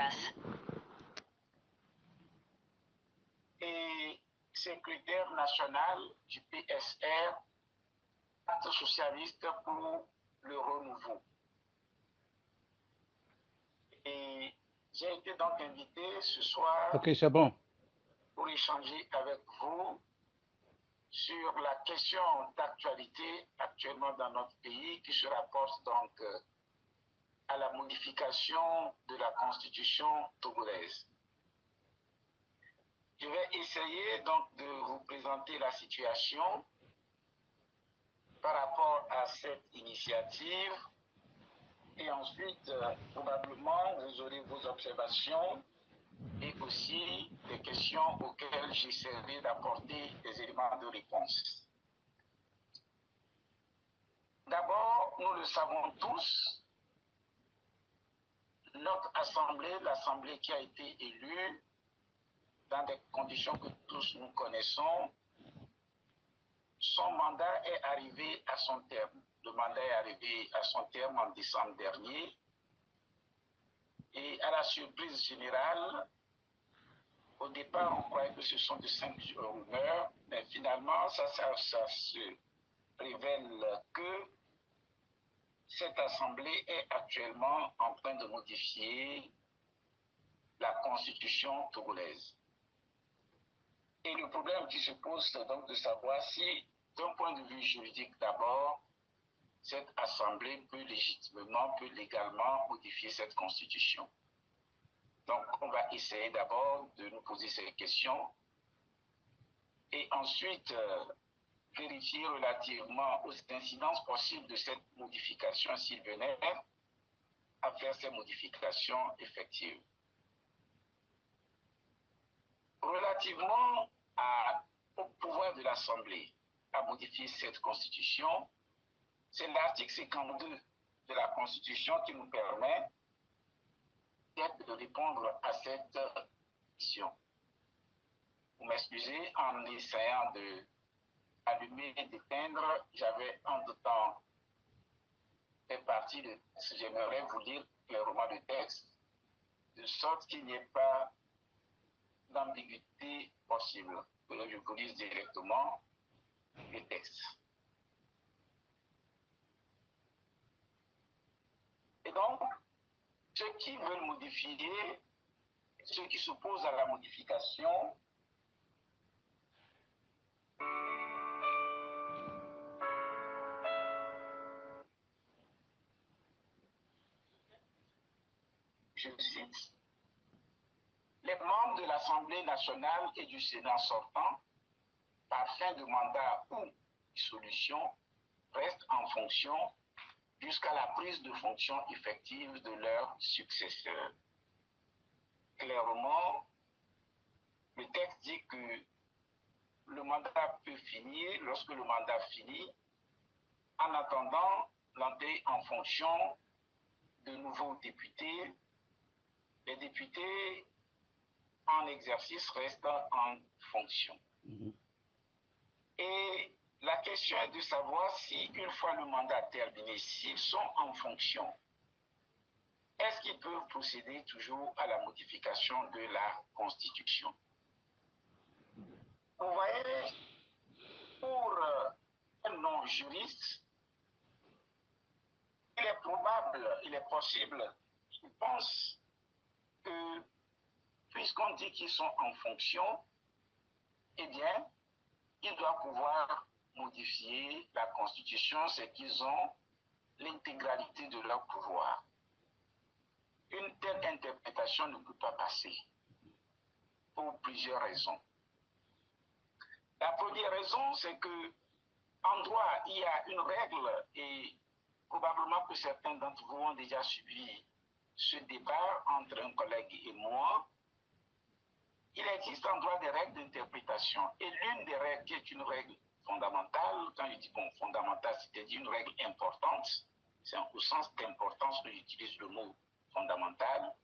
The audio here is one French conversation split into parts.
place. Et secrétaire national du PSR, Parti socialiste pour le renouveau. Et j'ai été donc invité ce soir pour échanger avec vous sur la question d'actualité actuellement dans notre pays qui se rapporte donc à la modification de la constitution togolaise. Je vais essayer donc de vous présenter la situation par rapport à cette initiative et ensuite probablement vous aurez vos observations et aussi des questions auxquelles j'essaierai d'apporter des éléments de réponse. D'abord, nous le savons tous, notre assemblée, l'assemblée qui a été élue dans des conditions que tous nous connaissons, son mandat est arrivé à son terme. Le mandat est arrivé à son terme en décembre dernier et à la surprise générale, au départ, on croyait que ce sont de simples rumeurs, mais finalement, ça se révèle que cette assemblée est actuellement en train de modifier la constitution togolaise. Et le problème qui se pose, c'est donc de savoir si, d'un point de vue juridique d'abord, cette assemblée peut légitimement, peut légalement modifier cette constitution. Donc, on va essayer d'abord de nous poser ces questions et ensuite vérifier relativement aux incidences possibles de cette modification s'il venait à faire ces modifications effectives. Relativement au pouvoir de l'Assemblée à modifier cette constitution, c'est l'article 52 de la Constitution qui nous permet de répondre à cette question. Vous m'excusez, en essayant d'allumer et d'éteindre, j'avais en deux temps fait partie de ce que j'aimerais vous lire clairement le texte, de sorte qu'il n'y ait pas d'ambiguïté possible, que je vous lise directement le texte. Et donc, ceux qui veulent modifier, ceux qui s'opposent à la modification, je cite, les membres de l'Assemblée nationale et du Sénat sortant, par fin de mandat ou dissolution, restent en fonction jusqu'à la prise de fonction effective de leurs successeurs. Clairement, le texte dit que le mandat peut finir lorsque le mandat finit, en attendant l'entrée en fonction de nouveaux députés. Les députés en exercice restent en fonction. Et la question est de savoir si, une fois le mandat terminé, s'ils sont en fonction, est-ce qu'ils peuvent procéder toujours à la modification de la Constitution? Vous voyez, pour un non-juriste, il est probable, il est possible, je pense que, puisqu'on dit qu'ils sont en fonction, eh bien, ils doivent pouvoir modifier la Constitution, c'est qu'ils ont l'intégralité de leur pouvoir. Une telle interprétation ne peut pas passer, pour plusieurs raisons. La première raison, c'est que en droit, il y a une règle, et probablement que certains d'entre vous ont déjà suivi ce débat entre un collègue et moi. Il existe en droit des règles d'interprétation. Et l'une des règles qui est une règle fondamentale, quand je dis bon, fondamentale, c'est-à-dire une règle importante, c'est au sens d'importance que j'utilise le mot fondamental,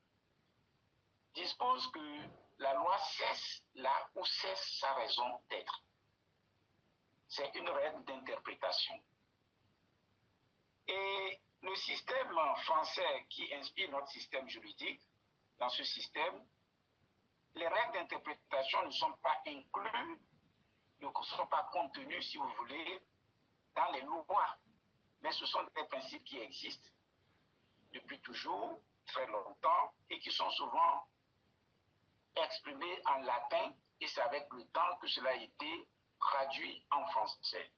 dispose que la loi cesse là où cesse sa raison d'être. C'est une règle d'interprétation. Et le système français qui inspire notre système juridique dans ce système, les règles d'interprétation ne sont pas incluses, ne sont pas contenues, si vous voulez, dans les lois. Mais ce sont des principes qui existent depuis toujours, très longtemps, et qui sont souvent exprimés en latin, et c'est avec le temps que cela a été traduit en français.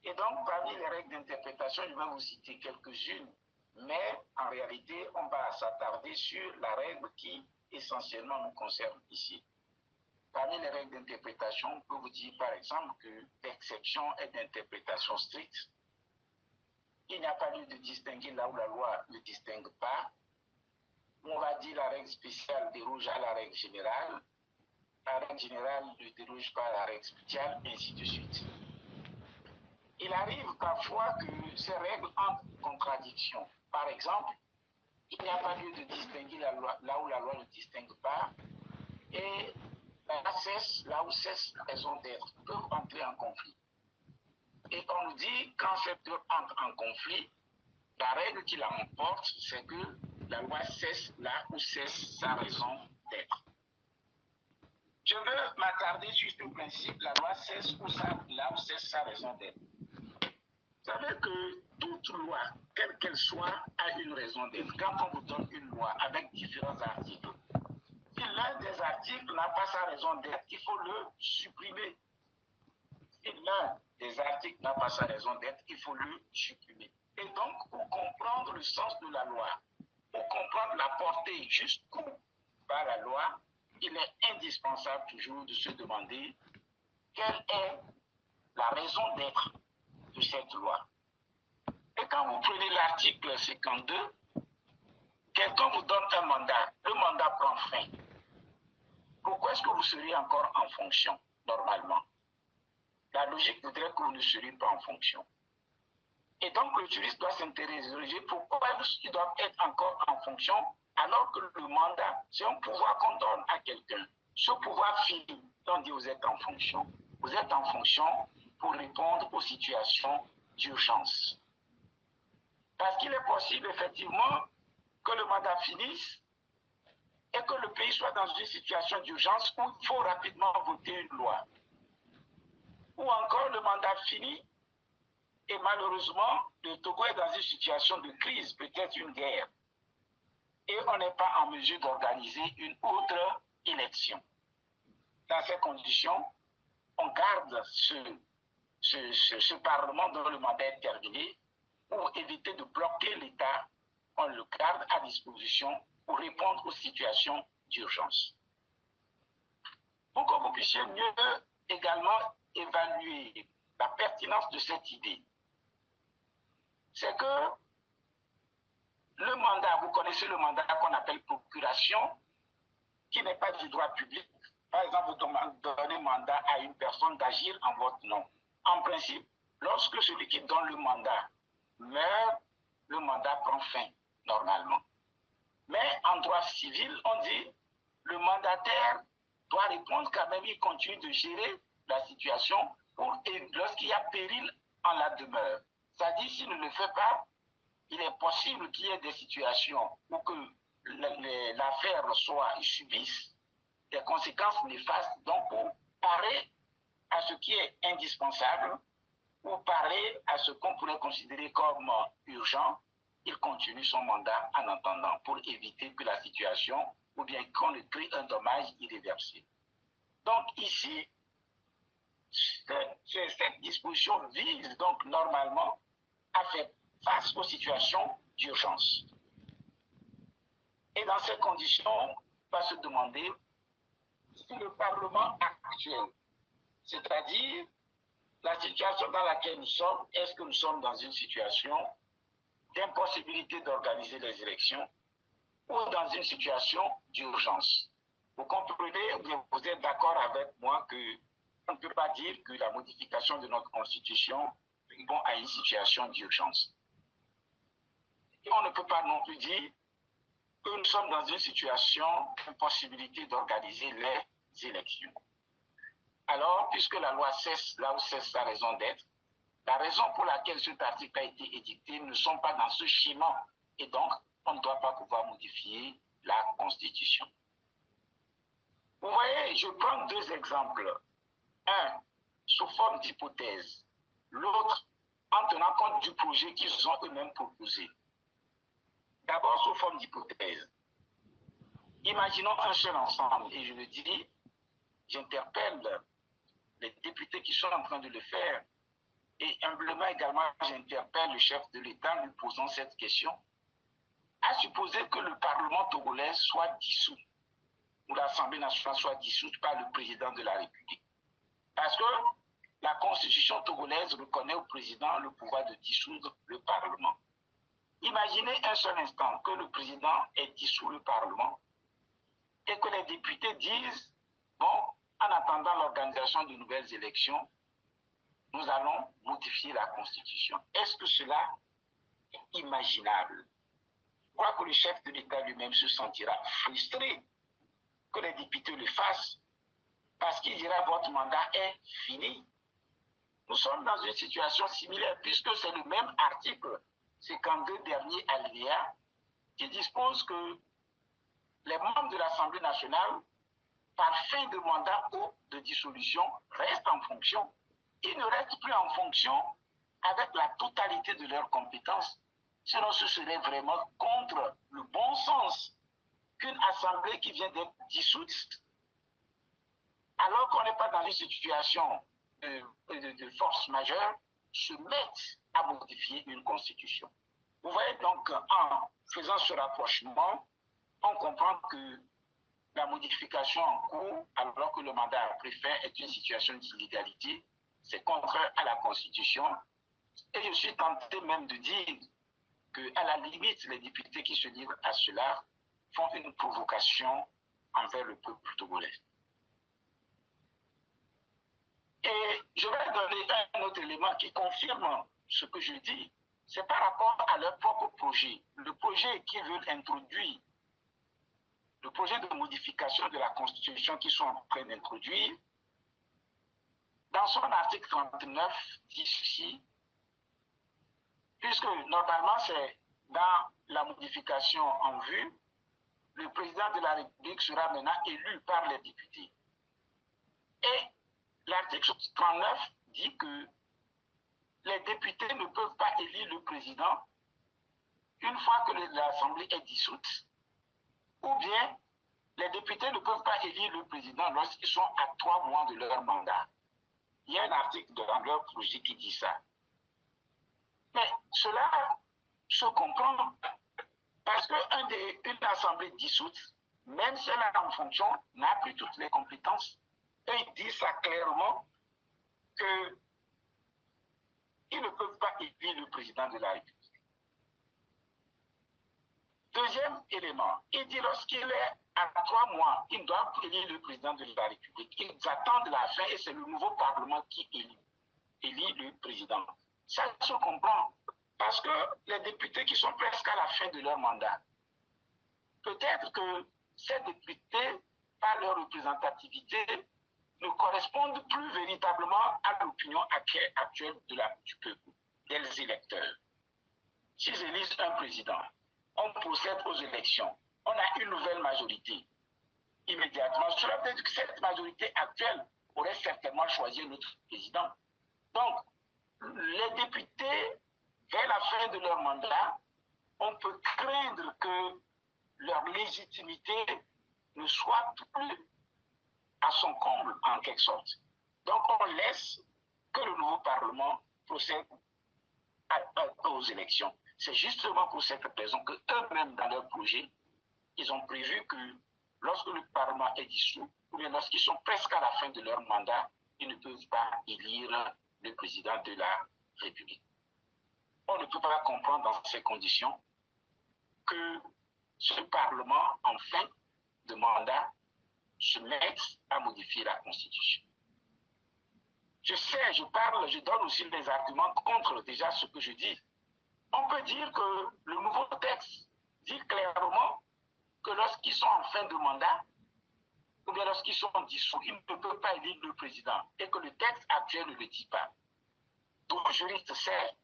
Et donc, parmi les règles d'interprétation, je vais vous citer quelques-unes, mais en réalité, on va s'attarder sur la règle qui essentiellement nous concerne ici. Parmi les règles d'interprétation, on peut vous dire par exemple que l'exception est d'interprétation stricte. Il n'y a pas lieu de distinguer là où la loi ne distingue pas. On va dire la règle spéciale déroge à la règle générale. La règle générale ne déroge pas à la règle spéciale, et ainsi de suite. Il arrive parfois que ces règles entrent en contradiction. Par exemple, il n'y a pas lieu de distinguer la loi, là où la loi ne distingue pas, et la cesse, là où cesse raison d'être, peuvent entrer en conflit. Et on nous dit, quand cette loi entre en conflit, la règle qui l'emporte, c'est que la loi cesse là où cesse sa raison d'être. Je veux m'attarder sur ce principe, la loi cesse là où cesse sa raison d'être. Vous savez que toute loi, quelle qu'elle soit, a une raison d'être. Quand on vous donne une loi avec différents articles, si l'un des articles n'a pas sa raison d'être, il faut le supprimer. Si l'un des articles n'a pas sa raison d'être, il faut le supprimer. Et donc, pour comprendre le sens de la loi, pour comprendre la portée jusqu'où va la loi, il est indispensable toujours de se demander quelle est la raison d'être de cette loi. Et quand vous prenez l'article 52, quelqu'un vous donne un mandat, le mandat prend fin. Pourquoi est-ce que vous seriez encore en fonction, normalement? La logique voudrait que vous ne seriez pas en fonction. Et donc, le juriste doit s'interroger pourquoi ils doivent être encore en fonction alors que le mandat, c'est un pouvoir qu'on donne à quelqu'un. Ce pouvoir fini, on dit vous êtes en fonction. Vous êtes en fonction pour répondre aux situations d'urgence. Parce qu'il est possible, effectivement, que le mandat finisse et que le pays soit dans une situation d'urgence où il faut rapidement voter une loi. Ou encore le mandat finit et malheureusement, le Togo est dans une situation de crise, peut-être une guerre. Et on n'est pas en mesure d'organiser une autre élection. Dans ces conditions, on garde ce Parlement dont le mandat est terminé pour éviter de bloquer l'État. On le garde à disposition pour répondre aux situations d'urgence. Pour que vous puissiez mieux également évaluer la pertinence de cette idée, c'est que le mandat, vous connaissez le mandat qu'on appelle procuration, qui n'est pas du droit public. Par exemple, vous donnez mandat à une personne d'agir en votre nom. En principe, lorsque celui qui donne le mandat meurt, le mandat prend fin, normalement. Mais en droit civil, on dit le mandataire doit répondre quand même, il continue de gérer la situation lorsqu'il y a péril en la demeure. C'est-à-dire, s'il ne le fait pas, il est possible qu'il y ait des situations où que l'affaire subisse des conséquences néfastes. Donc, pour parer à ce qui est indispensable, pour parer à ce qu'on pourrait considérer comme urgent, il continue son mandat en attendant pour éviter que la situation ou bien qu'on ne crée un dommage irréversible. Donc ici, cette disposition vise donc normalement à faire face aux situations d'urgence. Et dans ces conditions, on va se demander si le Parlement actuel, c'est-à-dire la situation dans laquelle nous sommes, est-ce que nous sommes dans une situation d'impossibilité d'organiser les élections ou dans une situation d'urgence? Vous comprenez, vous êtes d'accord avec moi qu'on ne peut pas dire que la modification de notre constitution répond à une situation d'urgence. Et on ne peut pas non plus dire que nous sommes dans une situation d'impossibilité d'organiser les élections. Alors, puisque la loi cesse là où cesse sa raison d'être, la raison pour laquelle cet article a été édicté ne sont pas dans ce schéma. Et donc, on ne doit pas pouvoir modifier la Constitution. Vous voyez, je prends deux exemples. Un, sous forme d'hypothèse. L'autre, en tenant compte du projet qu'ils ont eux-mêmes proposé. D'abord, sous forme d'hypothèse. Imaginons un seul ensemble, et je le dis, j'interpelle les députés qui sont en train de le faire, et humblement également, j'interpelle le chef de l'État en lui posant cette question, à supposer que le Parlement togolais soit dissous, ou l'Assemblée nationale soit dissoute par le président de la République. Parce que la Constitution togolaise reconnaît au président le pouvoir de dissoudre le Parlement. Imaginez un seul instant que le président ait dissous le Parlement et que les députés disent, bon, en attendant l'organisation de nouvelles élections, nous allons modifier la Constitution. Est-ce que cela est imaginable? Je crois que le chef de l'État lui-même se sentira frustré que les députés le fassent parce qu'il dira votre mandat est fini. Nous sommes dans une situation similaire puisque c'est le même article 52 dernier alinéa qui dispose que les membres de l'Assemblée nationale, par fin de mandat ou de dissolution, restent en fonction. Ils ne restent plus en fonction avec la totalité de leurs compétences. Sinon, ce serait vraiment contre le bon sens qu'une assemblée qui vient d'être dissoute, alors qu'on n'est pas dans une situation de force majeure, se mette à modifier une constitution. Vous voyez donc, en faisant ce rapprochement, on comprend que la modification en cours, alors que le mandat a pris fin, est une situation d'illégalité, c'est contraire à la Constitution. Et je suis tenté même de dire qu'à la limite, les députés qui se livrent à cela font une provocation envers le peuple togolais. Et je vais donner un autre élément qui confirme ce que je dis. C'est par rapport à leur propre projet. Le projet qu'ils veulent introduire, le projet de modification de la Constitution qu'ils sont en train d'introduire, dans son article 39, dit ceci, puisque normalement c'est dans la modification en vue, le président de la République sera maintenant élu par les députés. Et l'article 39 dit que les députés ne peuvent pas élire le président une fois que l'Assemblée est dissoute, ou bien les députés ne peuvent pas élire le président lorsqu'ils sont à 3 mois de leur mandat. Il y a un article dans leur projet qui dit ça. Mais cela se comprend parce qu'une assemblée dissoute, même si elle est en fonction, n'a plus toutes les compétences. Et ils disent ça clairement qu'ils ne peuvent pas élire le président de la République. Deuxième élément, il dit lorsqu'il est à 3 mois, ils doivent élire le président de la République. Ils attendent la fin et c'est le nouveau Parlement qui élit le président. Ça se comprend parce que les députés qui sont presque à la fin de leur mandat, peut-être que ces députés, par leur représentativité, ne correspondent plus véritablement à l'opinion actuelle du peuple, des électeurs. S'ils élisent un président, on procède aux élections, on a une nouvelle majorité. Immédiatement, cela veut dire que cette majorité actuelle aurait certainement choisi notre président. Donc, les députés, vers la fin de leur mandat, on peut craindre que leur légitimité ne soit plus à son comble, en quelque sorte. Donc, on laisse que le nouveau Parlement procède aux élections. C'est justement pour cette raison qu'eux-mêmes, dans leur projet, ils ont prévu que lorsque le Parlement est dissous, ou bien lorsqu'ils sont presque à la fin de leur mandat, ils ne peuvent pas élire le président de la République. On ne peut pas comprendre dans ces conditions que ce Parlement, en fin de mandat, se mette à modifier la Constitution. Je sais, je donne aussi des arguments contre déjà ce que je dis. On peut dire que le nouveau texte dit clairement que lorsqu'ils sont en fin de mandat, ou bien lorsqu'ils sont dissous, ils ne peuvent pas élire le président, et que le texte actuel ne le dit pas. Tout juriste sait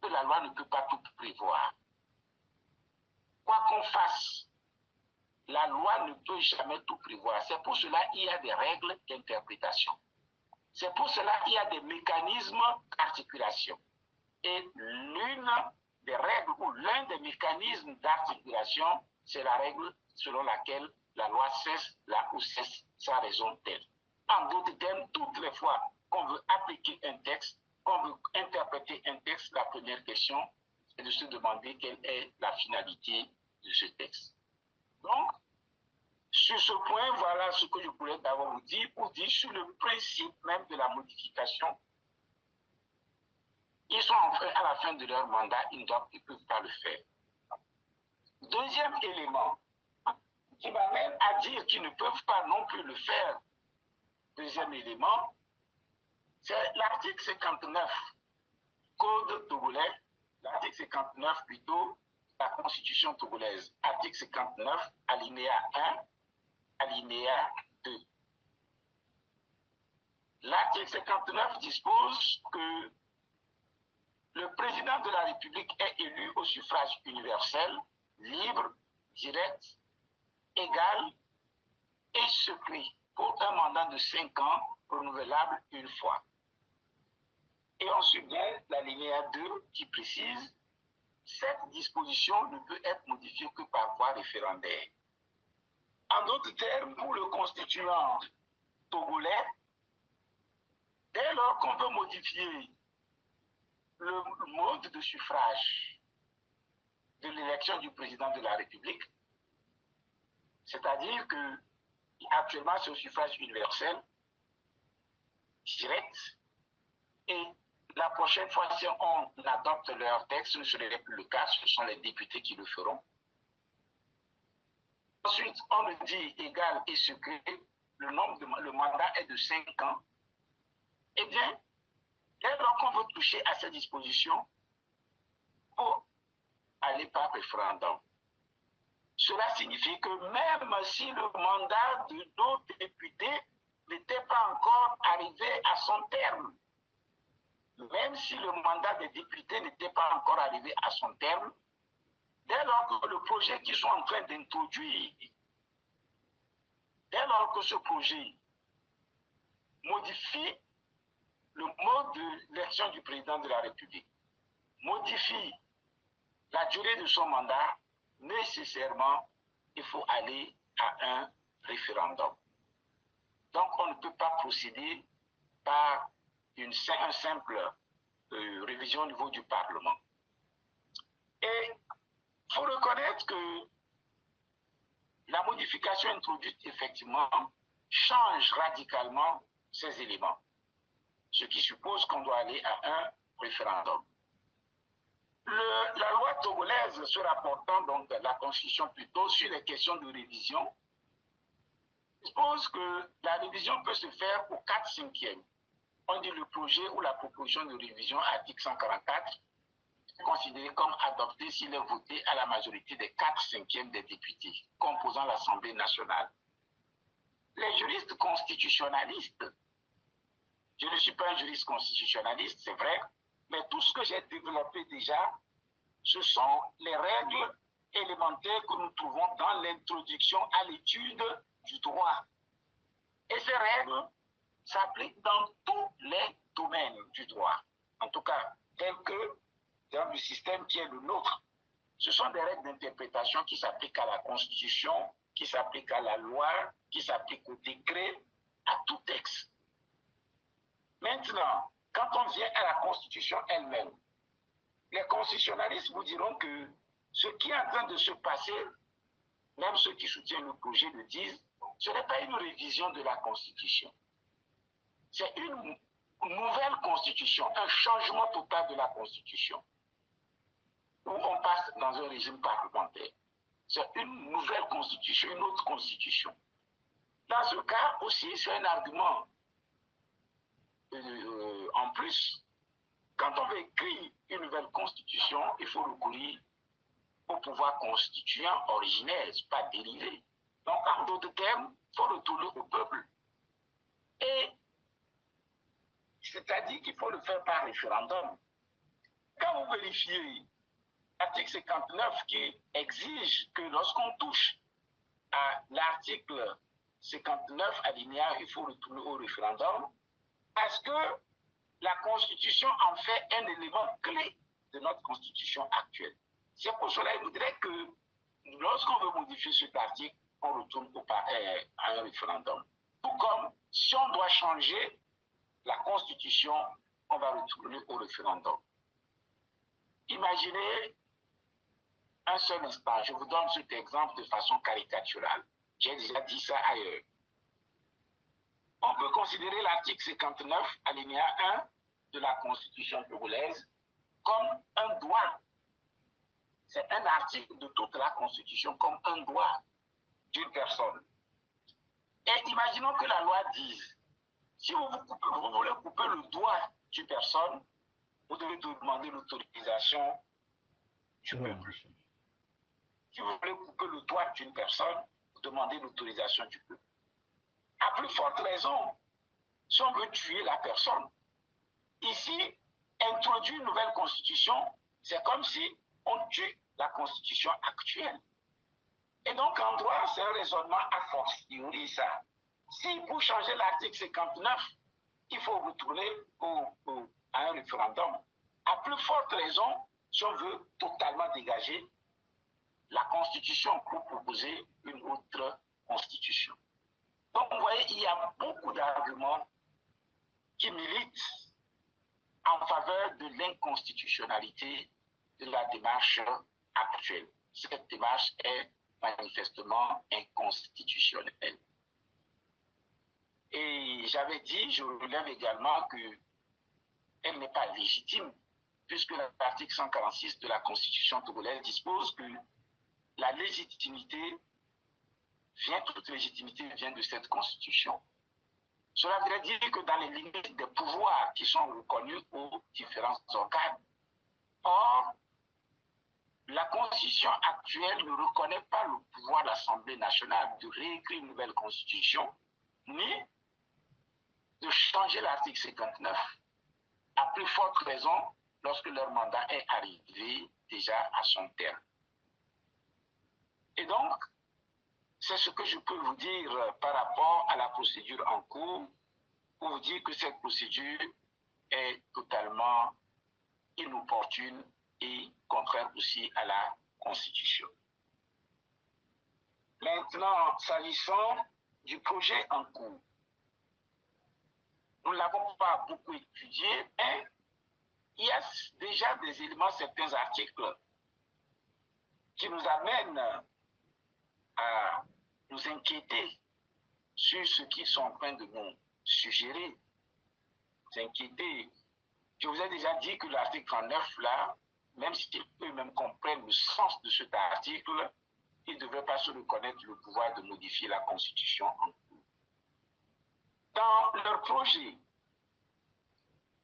que la loi ne peut pas tout prévoir. Quoi qu'on fasse, ne peut jamais tout prévoir. C'est pour cela qu'il y a des règles d'interprétation. C'est pour cela qu'il y a des mécanismes d'articulation. Et l'une des règles ou l'un des mécanismes d'articulation, c'est la règle selon laquelle la loi cesse là où cesse sa raison d'être. En d'autres termes, toutes les fois qu'on veut appliquer un texte, qu'on veut interpréter un texte, la première question est de se demander quelle est la finalité de ce texte. Donc, sur ce point, voilà ce que je voulais d'abord vous dire, pour dire sur le principe même de la modification. Ils sont à la fin de leur mandat, ils ne peuvent pas le faire. Deuxième élément qui m'amène à dire qu'ils ne peuvent pas non plus le faire, deuxième élément, c'est l'article 59, Code togolais, l'article 59 plutôt, la Constitution togolaise, article 59, alinéa 1, alinéa 2. L'article 59 dispose que le président de la République est élu au suffrage universel, libre, direct, égal et secret pour un mandat de 5 ans renouvelable une fois. Et ensuite vient l'alinéa 2 qui précise cette disposition ne peut être modifiée que par voie référendaire. En d'autres termes, pour le constituant togolais, dès lors qu'on veut modifier le mode de suffrage de l'élection du président de la République, c'est-à-dire que actuellement c'est au suffrage universel, direct, et la prochaine fois, si on adopte leur texte, ce ne serait plus le cas, ce sont les députés qui le feront. Ensuite, on le dit égal et secret, le mandat est de 5 ans. Eh bien, dès lors qu'on veut toucher à ces dispositions, pour aller par référendum. Cela signifie que même si le mandat de nos députés n'était pas encore arrivé à son terme, même si le mandat des députés n'était pas encore arrivé à son terme, dès lors que le projet qu'ils sont en train d'introduire, dès lors que ce projet modifie le mode de l'élection du président de la République, modifie la durée de son mandat, nécessairement, il faut aller à un référendum. Donc, on ne peut pas procéder par une simple révision au niveau du Parlement. Et il faut reconnaître que la modification introduite, effectivement, change radicalement ces éléments, ce qui suppose qu'on doit aller à un référendum. La loi togolaise se rapportant donc à la Constitution plutôt sur les questions de révision, dispose que la révision peut se faire au 4/5e. On dit le projet ou la proposition de révision, article 144, est considéré comme adopté s'il est voté à la majorité des 4/5e des députés composant l'Assemblée nationale. Les juristes constitutionnalistes, je ne suis pas un juriste constitutionnaliste, c'est vrai, mais tout ce que j'ai développé déjà, ce sont les règles élémentaires que nous trouvons dans l'introduction à l'étude du droit. Et ces règles s'appliquent dans tous les domaines du droit, en tout cas tels que dans le système qui est le nôtre. Ce sont des règles d'interprétation qui s'appliquent à la Constitution, qui s'appliquent à la loi, qui s'appliquent au décret, à tout texte. Maintenant, quand on vient à la Constitution elle-même, les constitutionnalistes vous diront que ce qui est en train de se passer, même ceux qui soutiennent le projet le disent, ce n'est pas une révision de la Constitution. C'est une nouvelle Constitution, un changement total de la Constitution, où on passe dans un régime parlementaire. C'est une nouvelle Constitution, une autre Constitution. Dans ce cas aussi, c'est un argument en plus. Quand on veut écrire une nouvelle constitution, il faut recourir au pouvoir constituant originel, pas dérivé. Donc, en d'autres termes, il faut retourner au peuple. Et c'est-à-dire qu'il faut le faire par référendum. Quand vous vérifiez l'article 59 qui exige que lorsqu'on touche à l'article 59 alinéa, il faut retourner au référendum, est-ce que la Constitution en fait un élément clé de notre Constitution actuelle? C'est pour cela qu'il voudrait que lorsqu'on veut modifier cet article, on retourne à un référendum. Tout comme si on doit changer la Constitution, on va retourner au référendum. Imaginez un seul instant, je vous donne cet exemple de façon caricaturale. J'ai déjà dit ça ailleurs. On peut considérer l'article 59, alinéa 1 de la Constitution togolaise comme un droit. C'est un article de toute la Constitution comme un droit d'une personne. Et imaginons que la loi dise, si vous voulez couper le doigt d'une personne, vous devez demander l'autorisation du peuple. Si vous voulez couper le doigt d'une personne, vous demandez l'autorisation du peuple. À plus forte raison, si on veut tuer la personne, ici, introduire une nouvelle constitution, c'est comme si on tue la constitution actuelle. Et donc, en droit, c'est un raisonnement a fortiori ça. Si pour changer l'article 59, il faut retourner à un référendum, à plus forte raison, si on veut totalement dégager la constitution pour proposer une autre constitution. Donc, vous voyez, il y a beaucoup d'arguments qui militent en faveur de l'inconstitutionnalité de la démarche actuelle. Cette démarche est manifestement inconstitutionnelle. Et j'avais dit, je relève également qu'elle n'est pas légitime, puisque l'article 146 de la Constitution togolaise dispose que la légitimité toute légitimité vient de cette Constitution. Cela voudrait dire que dans les limites des pouvoirs qui sont reconnus aux différents organes. Or, la Constitution actuelle ne reconnaît pas le pouvoir de l'Assemblée nationale de réécrire une nouvelle Constitution, ni de changer l'article 59, à plus forte raison lorsque leur mandat est arrivé déjà à son terme. Et donc, c'est ce que je peux vous dire par rapport à la procédure en cours, pour vous dire que cette procédure est totalement inopportune et contraire aussi à la Constitution. Maintenant, s'agissant du projet en cours, nous ne l'avons pas beaucoup étudié, mais il y a déjà des éléments, certains articles, qui nous amènent à nous inquiéter sur ce qu'ils sont en train de nous suggérer. S'inquiéter. Je vous ai déjà dit que l'article 39, là, même si eux-mêmes comprennent le sens de cet article, ils ne devraient pas se reconnaître le pouvoir de modifier la Constitution en cours. Dans leur projet,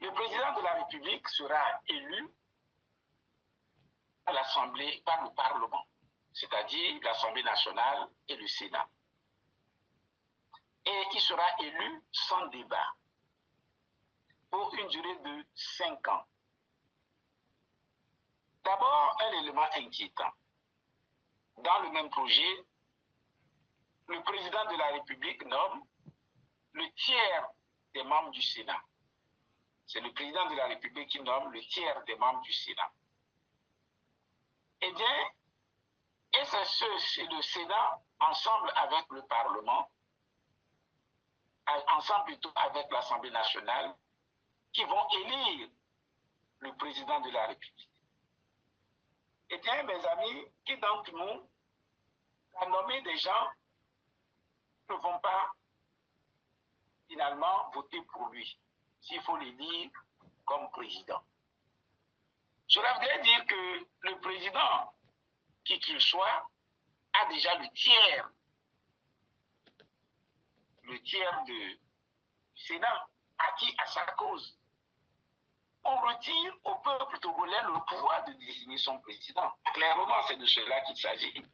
le président de la République sera élu à l'Assemblée, par le Parlement, c'est-à-dire l'Assemblée nationale et le Sénat. Et il sera élu sans débat pour une durée de 5 ans. D'abord, un élément inquiétant. Dans le même projet, le président de la République nomme le tiers des membres du Sénat. C'est le président de la République qui nomme le tiers des membres du Sénat. Eh bien, et c'est le Sénat, ensemble avec le Parlement, ensemble plutôt avec l'Assemblée nationale, qui vont élire le président de la République. Eh bien, mes amis, qui d'entre nous a nommé des gens qui ne vont pas finalement voter pour lui, s'il faut l'élire comme président. Cela voudrait dire que le président, qui qu'il soit, a déjà le tiers du Sénat acquis à sa cause. On retire au peuple togolais le pouvoir de désigner son président. Clairement, c'est de cela qu'il s'agit.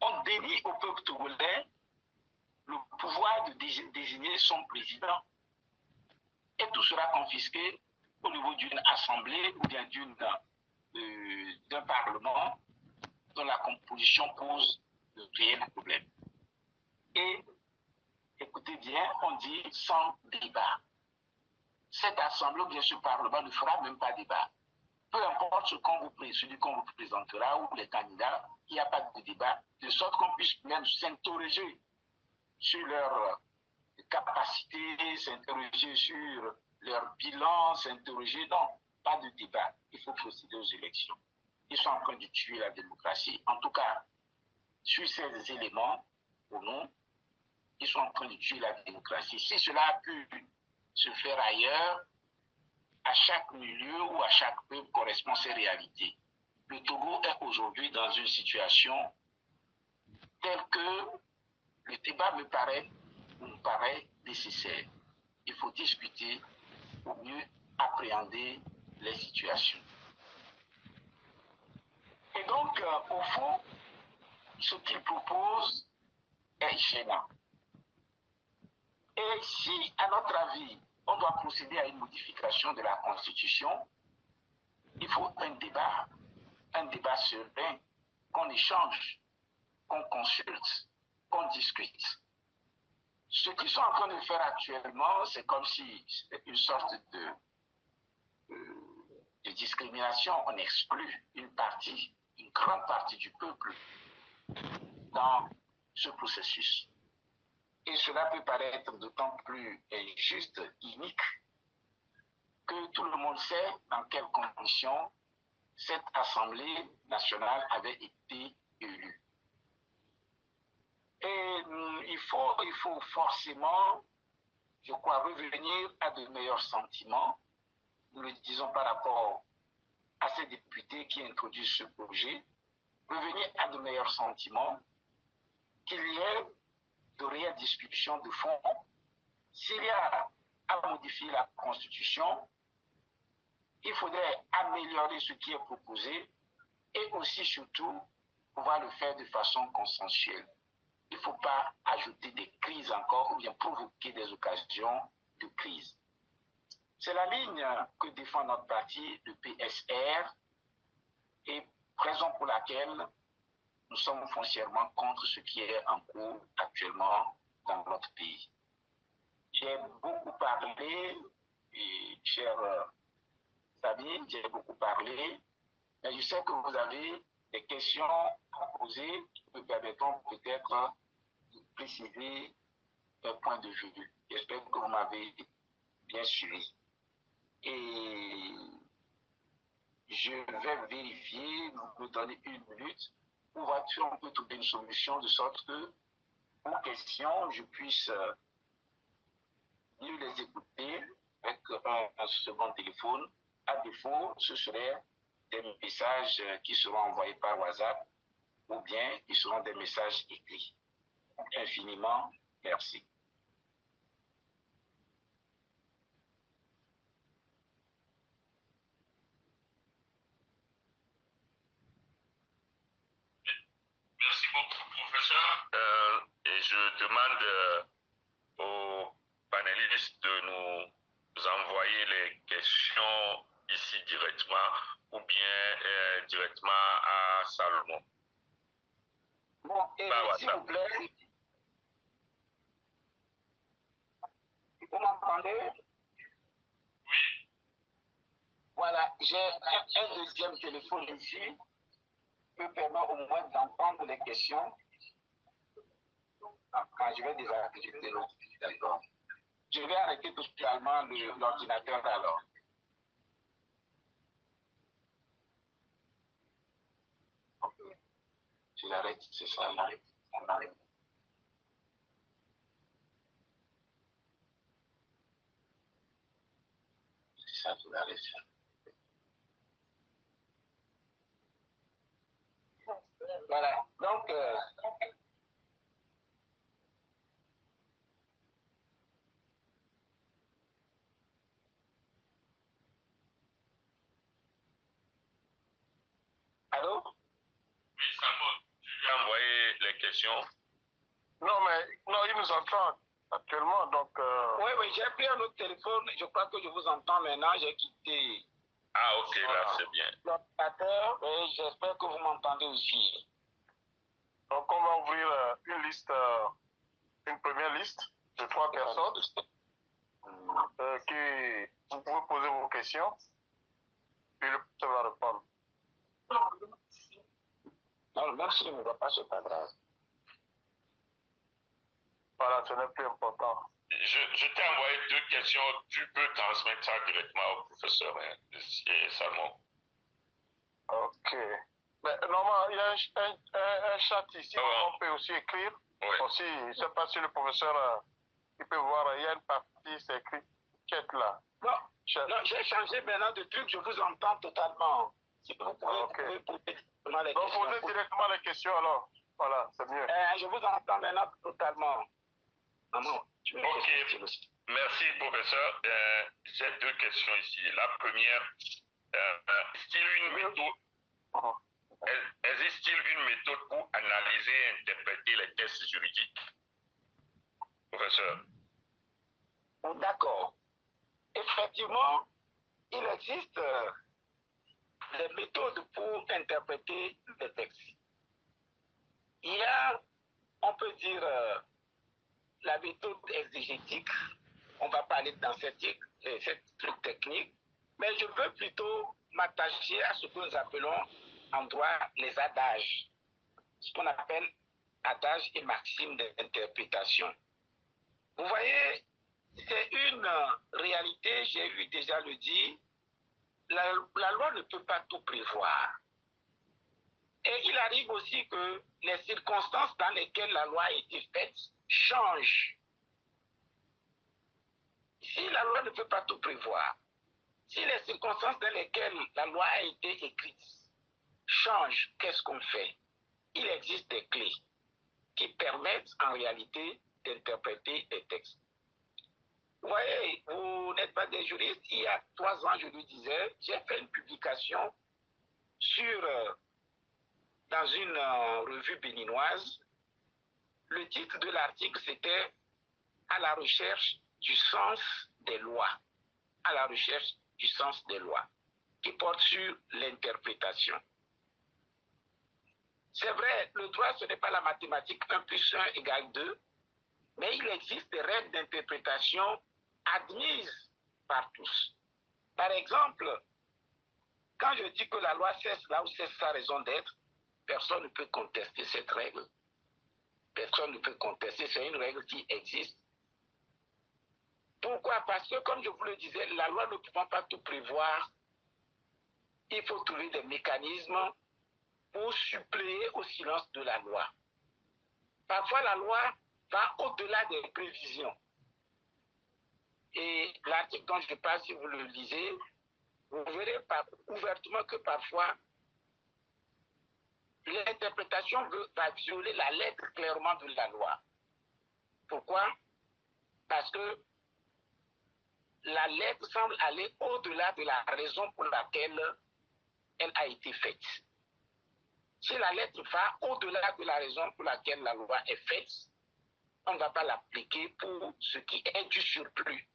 On dénie au peuple togolais le pouvoir de désigner son président. Et tout sera confisqué au niveau d'une assemblée ou bien d'un parlement dont la composition pose de réels problèmes. Et écoutez bien, on dit sans débat. Cette assemblée, bien sûr, Parlement ne fera même pas débat. Peu importe celui qu'on vous présentera ou les candidats, il n'y a pas de débat, de sorte qu'on puisse même s'interroger sur leur capacité, s'interroger sur leur bilan, s'interroger. Non, pas de débat. Il faut procéder aux élections. Ils sont en train de tuer la démocratie. En tout cas, sur ces éléments, pour nous, ils sont en train de tuer la démocratie. Si cela a pu se faire ailleurs, à chaque milieu ou à chaque peuple correspond ses réalités. Le Togo est aujourd'hui dans une situation telle que le débat me paraît nécessaire. Il faut discuter pour mieux appréhender les situations. Et donc, au fond, ce qu'il propose est gênant. Et si, à notre avis, on doit procéder à une modification de la Constitution, il faut un débat serein, qu'on échange, qu'on consulte, qu'on discute. Ce qu'ils sont en train de faire actuellement, c'est comme si c'était une sorte de discrimination. On exclut une grande partie du peuple dans ce processus. Et cela peut paraître d'autant plus injuste, inique, que tout le monde sait dans quelles conditions cette Assemblée nationale avait été élue. Et il faut forcément, je crois, revenir à de meilleurs sentiments. Nous le disons par rapport à ces députés qui introduisent ce projet, revenir à de meilleurs sentiments, qu'il y ait de réelles discussions de fond. S'il y a à modifier la Constitution, il faudrait améliorer ce qui est proposé et aussi, surtout, pouvoir le faire de façon consensuelle. Il ne faut pas ajouter des crises encore ou bien provoquer des occasions de crise. C'est la ligne que défend notre parti, le PSR, et raison pour laquelle nous sommes foncièrement contre ce qui est en cours actuellement dans notre pays. J'ai beaucoup parlé, et cher Samy, j'ai beaucoup parlé, mais je sais que vous avez des questions à poser qui me permettront peut-être de préciser un point de vue. J'espère que vous m'avez bien suivi. Et je vais vérifier, vous me donnez une minute, pour voir si on peut trouver une solution de sorte que, aux questions, je puisse mieux les écouter avec un second téléphone. À défaut, ce seraient des messages qui seront envoyés par WhatsApp ou bien ils seront des messages écrits. Infiniment, merci. Merci beaucoup, professeur. Et je demande aux panélistes de nous envoyer les questions ici directement ou bien directement à Salomon. Bon, et s'il vous plaît, vous m'entendez? Oui. Voilà, j'ai un deuxième téléphone ici qui me permet au moins d'entendre les questions. Quand je vais désactiver l'autre, d'accord. Je vais arrêter totalement l'ordinateur alors. Je l'arrête, c'est ça, on arrête. C'est ça, tu l'arrêtes. Voilà, donc, allô? Oui, Salomon, tu lui as envoyé les questions. Non, mais non, il nous entend actuellement, donc... Oui, j'ai pris un autre téléphone, je crois que je vous entends maintenant, j'ai quitté... Ah, ok, là, c'est bien. L'ordinateur, et j'espère que vous m'entendez aussi. Donc, on va ouvrir une liste, une première liste de 3 personnes qui vous pouvez poser vos questions, puis le professeur va répondre. Non, même s'il ne va pas, c'est pas grave. Voilà, ce n'est plus important. Je t'ai envoyé 2 questions. Tu peux transmettre ça directement au professeur et Salmon. Ok. Mais normalement, il y a un chat ici. Oh. On peut aussi écrire. Oui. Aussi, je ne sais pas si le professeur il peut voir, il y a une partie, c'est écrit chat là. Non, j'ai changé maintenant de truc, je vous entends totalement. Si vous pouvez, Okay. vous pouvez poser directement les Donc, questions. posez directement les questions alors. Voilà, c'est mieux. Je vous entends maintenant totalement. Maman, tu me Ok, merci professeur. J'ai 2 questions ici. La première, existe-t-il une méthode, existe-t-il une méthode pour analyser et interpréter les tests juridiques? Professeur. D'accord. Effectivement, il existe des méthodes pour interpréter les textes. Il y a, on peut dire, la méthode exégétique. On va parler dans cette truc technique, mais je veux plutôt m'attacher à ce que nous appelons en droit les adages, ce qu'on appelle adages et maximes d'interprétation. Vous voyez, c'est une réalité, j'ai eu déjà le dire, la loi ne peut pas tout prévoir. Et il arrive aussi que les circonstances dans lesquelles la loi a été faite changent. Si la loi ne peut pas tout prévoir, si les circonstances dans lesquelles la loi a été écrite changent, qu'est-ce qu'on fait? Il existe des clés qui permettent en réalité d'interpréter les textes. Vous voyez, vous n'êtes pas des juristes. Il y a 3 ans, je le disais, j'ai fait une publication dans une revue béninoise. Le titre de l'article, c'était « À la recherche du sens des lois ». À la recherche du sens des lois, qui porte sur l'interprétation. C'est vrai, le droit, ce n'est pas la mathématique 1 plus 1 égale 2, mais il existe des règles d'interprétation admises par tous. Par exemple, quand je dis que la loi cesse là où cesse sa raison d'être, personne ne peut contester cette règle. Personne ne peut contester, c'est une règle qui existe. Pourquoi? Parce que, comme je vous le disais, la loi ne pouvant pas tout prévoir, il faut trouver des mécanismes pour suppléer au silence de la loi. Parfois, la loi va au-delà des prévisions. Et l'article dont je parle, si vous le lisez, vous verrez ouvertement que parfois, l'interprétation va violer la lettre clairement de la loi. Pourquoi? Parce que la lettre semble aller au-delà de la raison pour laquelle elle a été faite. Si la lettre va au-delà de la raison pour laquelle la loi est faite, on ne va pas l'appliquer pour ce qui est du surplus.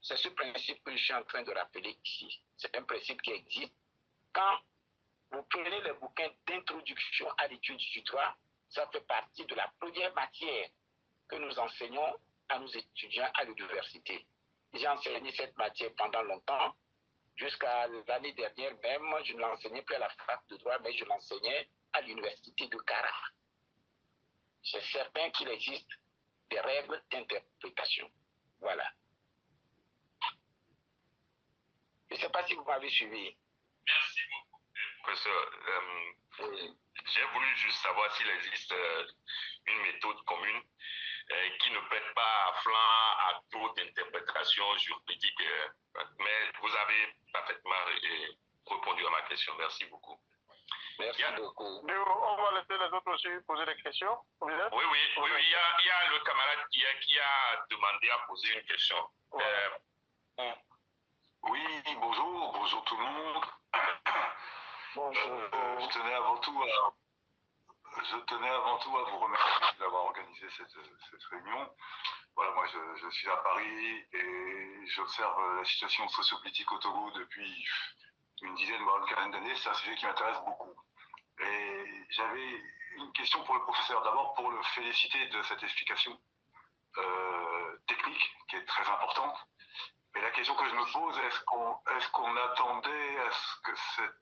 C'est ce principe que je suis en train de rappeler ici. C'est un principe qui existe. Quand vous prenez les bouquins d'introduction à l'étude du droit, ça fait partie de la première matière que nous enseignons à nos étudiants à l'université. J'ai enseigné cette matière pendant longtemps. Jusqu'à l'année dernière même, je ne l'enseignais plus à la fac de droit, mais je l'enseignais à l'université de Cara. C'est certain qu'il existe des règles d'interprétation. Voilà. Je ne sais pas si vous m'avez suivi. Merci beaucoup, professeur. J'ai voulu juste savoir s'il existe une méthode commune qui ne prête pas à flanc à trop d'interprétations juridiques. Mais vous avez parfaitement répondu à ma question. Merci beaucoup. Merci beaucoup. On va laisser les autres aussi poser des questions. Oui. Il y a le camarade qui a demandé à poser une question. Oui, bonjour tout le monde. Bonjour. Je tenais avant tout à vous remercier d'avoir organisé cette réunion. Voilà, moi je suis à Paris et j'observe la situation sociopolitique au Togo depuis une dizaine, voire une quinzaine d'années. C'est un sujet qui m'intéresse beaucoup. Et j'avais une question pour le professeur. D'abord, pour le féliciter de cette explication technique qui est très importante. Mais la question que je me pose, est-ce qu'on attendait à ce que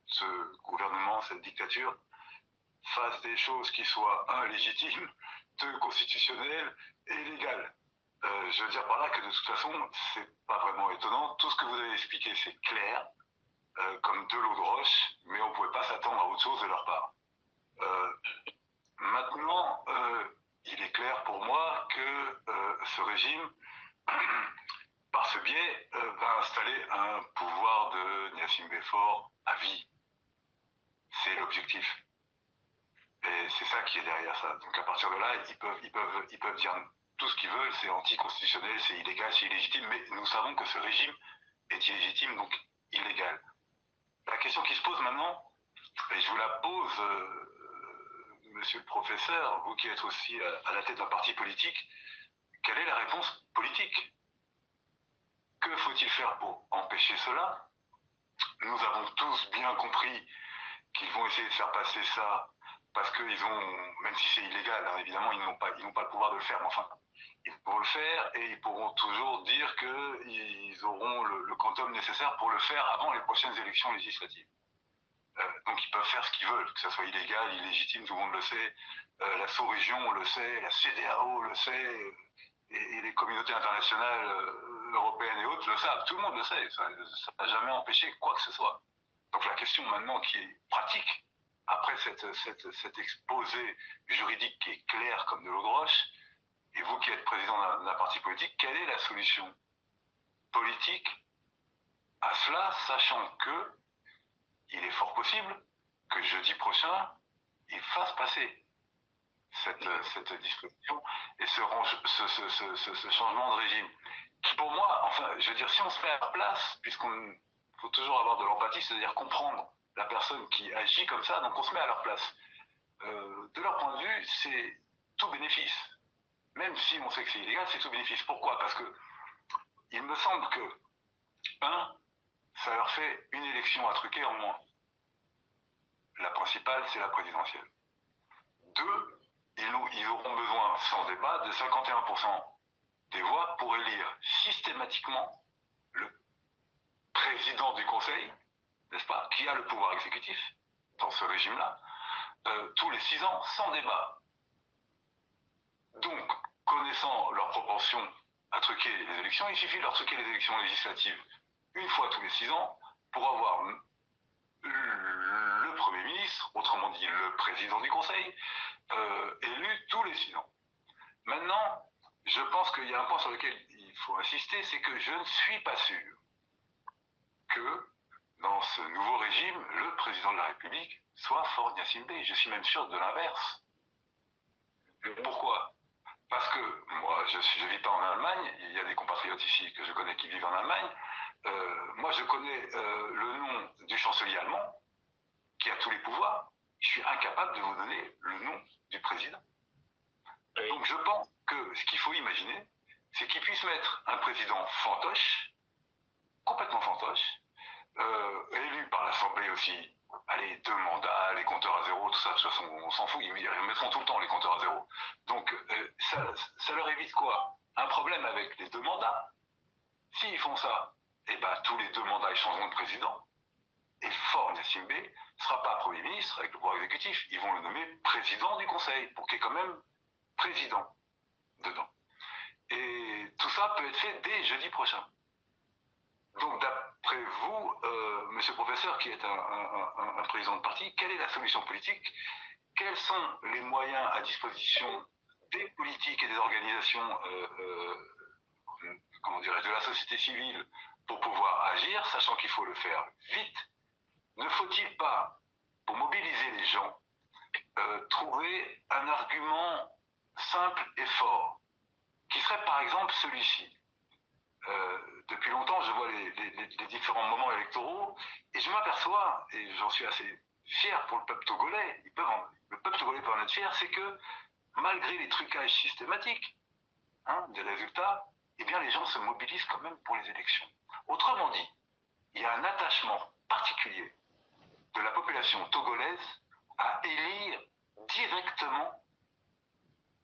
ce gouvernement, cette dictature, fasse des choses qui soient, un, légitimes, deux, constitutionnelles et légales? Je veux dire par là que de toute façon, c'est pas vraiment étonnant. Tout ce que vous avez expliqué, c'est clair, comme de l'eau de roche, mais on ne pouvait pas s'attendre à autre chose de leur part. Maintenant, il est clair pour moi que ce régime, par ce biais, va installer un pouvoir de Gnassingbé Faure à vie. C'est l'objectif. Et c'est ça qui est derrière ça. Donc à partir de là, ils peuvent dire tout ce qu'ils veulent, c'est anticonstitutionnel, c'est illégal, c'est illégitime, mais nous savons que ce régime est illégitime, donc illégal. La question qui se pose maintenant, et je vous la pose, monsieur le professeur, vous qui êtes aussi à la tête d'un parti politique, quelle est la réponse politique? Que faut-il faire pour empêcher cela? Nous avons tous bien compris qu'ils vont essayer de faire passer ça parce qu'ils ont, même si c'est illégal, hein, évidemment, ils n'ont pas le pouvoir de le faire, mais enfin, ils pourront le faire et ils pourront toujours dire qu'ils auront le quantum nécessaire pour le faire avant les prochaines élections législatives. Donc ils peuvent faire ce qu'ils veulent, que ce soit illégal, illégitime, tout le monde le sait, la sous-région le sait, la CEDEAO le sait, et les communautés internationales européennes et autres le savent, tout le monde le sait, ça n'a jamais empêché quoi que ce soit. Donc la question maintenant qui est pratique, après cet exposé juridique qui est clair comme de l'eau de roche, et vous qui êtes président d'un parti politique, quelle est la solution politique à cela, sachant que il est fort possible que jeudi prochain, il fasse passer cette disposition et ce changement de régime. Qui pour moi, enfin, je veux dire, si on se met à la place, puisqu'on faut toujours avoir de l'empathie, c'est-à-dire comprendre la personne qui agit comme ça, donc on se met à leur place. De leur point de vue, c'est tout bénéfice. Même si on sait que c'est illégal, c'est tout bénéfice. Pourquoi? Parce que il me semble que, un, ça leur fait une élection à truquer en moins. La principale, c'est la présidentielle. Deux, ils auront besoin, sans débat, de 51% des voix pour élire systématiquement le président du Conseil, n'est-ce pas, qui a le pouvoir exécutif dans ce régime-là, tous les 6 ans, sans débat. Donc, connaissant leur propension à truquer les élections, il suffit de leur truquer les élections législatives une fois tous les 6 ans pour avoir le Premier ministre, autrement dit le président du Conseil, élu tous les 6 ans. Maintenant, je pense qu'il y a un point sur lequel il faut insister, c'est que je ne suis pas sûr que dans ce nouveau régime, le président de la République soit Faure Gnassingbé. Je suis même sûr de l'inverse. Pourquoi? Parce que moi, je ne vis pas en Allemagne, il y a des compatriotes ici que je connais qui vivent en Allemagne. Moi, je connais le nom du chancelier allemand, qui a tous les pouvoirs. Je suis incapable de vous donner le nom du président. Donc je pense que ce qu'il faut imaginer, c'est qu'il puisse mettre un président fantoche, complètement fantoche, élu par l'Assemblée aussi, allez, 2 mandats, les compteurs à zéro, tout ça, de toute façon, on s'en fout, ils mettront tout le temps les compteurs à zéro. Donc ça leur évite quoi? Un problème avec les 2 mandats. S'ils font ça, eh ben, tous les 2 mandats, ils changeront de président. Et Faure Gnassingbé ne sera pas Premier ministre avec le pouvoir exécutif. Ils vont le nommer président du Conseil, pour qu'il y ait quand même président dedans. Et tout ça peut être fait dès jeudi prochain. Donc d'après vous, monsieur le professeur, qui est un président de parti, quelle est la solution politique? Quels sont les moyens à disposition des politiques et des organisations comment dirais-je, de la société civile pour pouvoir agir, sachant qu'il faut le faire vite? Ne faut-il pas, pour mobiliser les gens, trouver un argument simple et fort, qui serait par exemple celui-ci? Depuis longtemps, je vois les différents moments électoraux, et je m'aperçois, et j'en suis assez fier pour le peuple togolais, le peuple togolais peut en être fier, c'est que malgré les trucages systématiques des résultats, eh bien les gens se mobilisent quand même pour les élections. Autrement dit, il y a un attachement particulier de la population togolaise à élire directement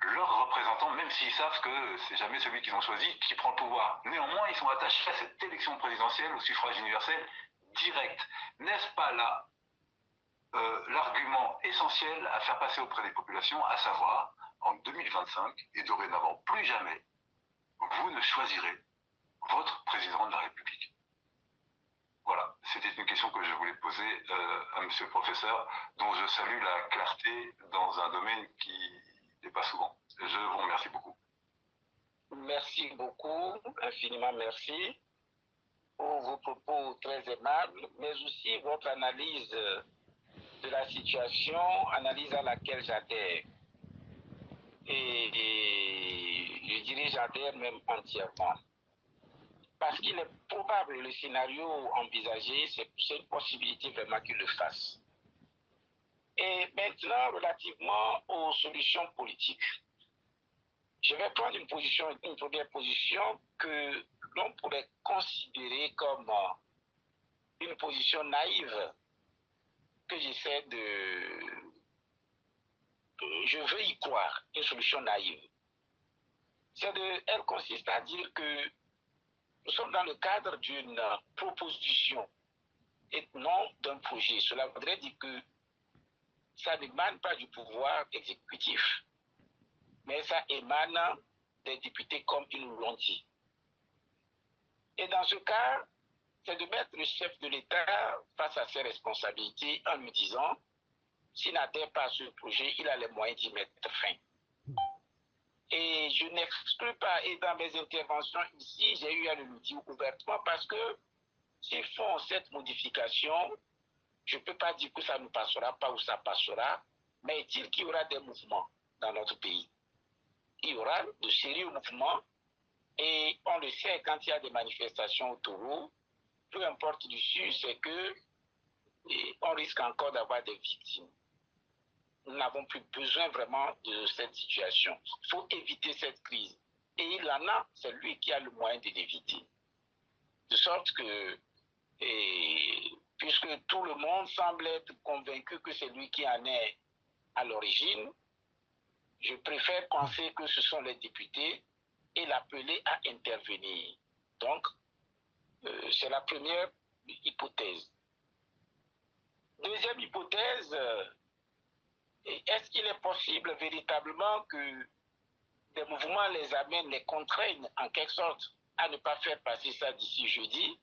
leurs représentants, même s'ils savent que c'est jamais celui qu'ils ont choisi qui prend le pouvoir. Néanmoins, ils sont attachés à cette élection présidentielle, au suffrage universel direct. N'est-ce pas là l'argument essentiel à faire passer auprès des populations, à savoir, en 2025, et dorénavant plus jamais, vous ne choisirez votre président de la République. Voilà, c'était une question que je voulais poser à monsieur le professeur, dont je salue la clarté dans un domaine qui n'est pas souvent. Je vous remercie beaucoup. Merci beaucoup, infiniment merci pour vos propos très aimables, mais aussi votre analyse de la situation, analyse à laquelle j'adhère. Et je dirais j'adhère même entièrement. Parce qu'il est probable, le scénario envisagé, c'est une possibilité vraiment qu'il le fasse. Et maintenant, relativement aux solutions politiques, je vais prendre une première position que l'on pourrait considérer comme une position naïve, que j'essaie je veux y croire, une solution naïve. Elle consiste à dire que nous sommes dans le cadre d'une proposition et non d'un projet. Cela voudrait dire que ça n'émane pas du pouvoir exécutif, mais ça émane des députés comme ils nous l'ont dit. Et dans ce cas, c'est de mettre le chef de l'État face à ses responsabilités en lui disant, s'il n'adhère pas à ce projet, il a les moyens d'y mettre fin. Et je n'exclus pas, et dans mes interventions ici, j'ai eu à le dire ouvertement, parce que s'ils font cette modification, je ne peux pas dire que ça ne passera pas ou ça passera, mais est-il qu'il y aura des mouvements dans notre pays? Il y aura de sérieux mouvements, et on le sait, quand il y a des manifestations autour, peu importe l'issue, c'est que on risque encore d'avoir des victimes. Nous n'avons plus besoin vraiment de cette situation. Il faut éviter cette crise. Et il en a, c'est lui qui a le moyen de l'éviter. De sorte que, puisque tout le monde semble être convaincu que c'est lui qui en est à l'origine, je préfère penser que ce sont les députés et l'appeler à intervenir. Donc, c'est la première hypothèse. Deuxième hypothèse, est-ce qu'il est possible véritablement que des mouvements les amènent, les contraignent en quelque sorte à ne pas faire passer ça d'ici jeudi?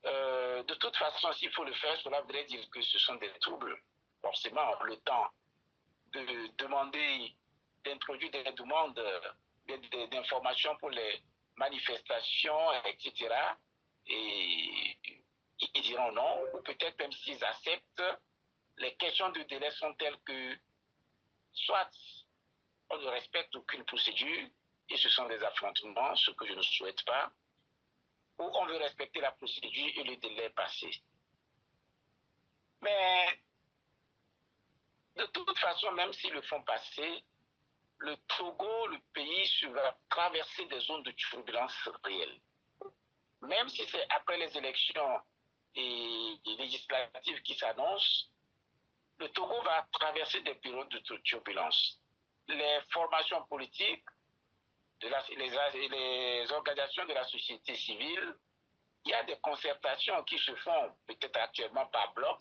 De toute façon, s'il faut le faire, cela voudrait dire que ce sont des troubles. Forcément, le temps de demander, d'introduire des demandes d'informations pour les manifestations, etc. Et ils diront non, ou peut-être même s'ils acceptent, les questions de délai sont telles que soit on ne respecte aucune procédure, et ce sont des affrontements, ce que je ne souhaite pas, ou on veut respecter la procédure et le délai est passé. Mais de toute façon, même s'ils le font passer, le Togo, le pays, va traverser des zones de turbulence réelles. Même si c'est après les élections et législatives qui s'annoncent, le Togo va traverser des périodes de turbulence. Les formations politiques, les organisations de la société civile, il y a des concertations qui se font peut-être actuellement par bloc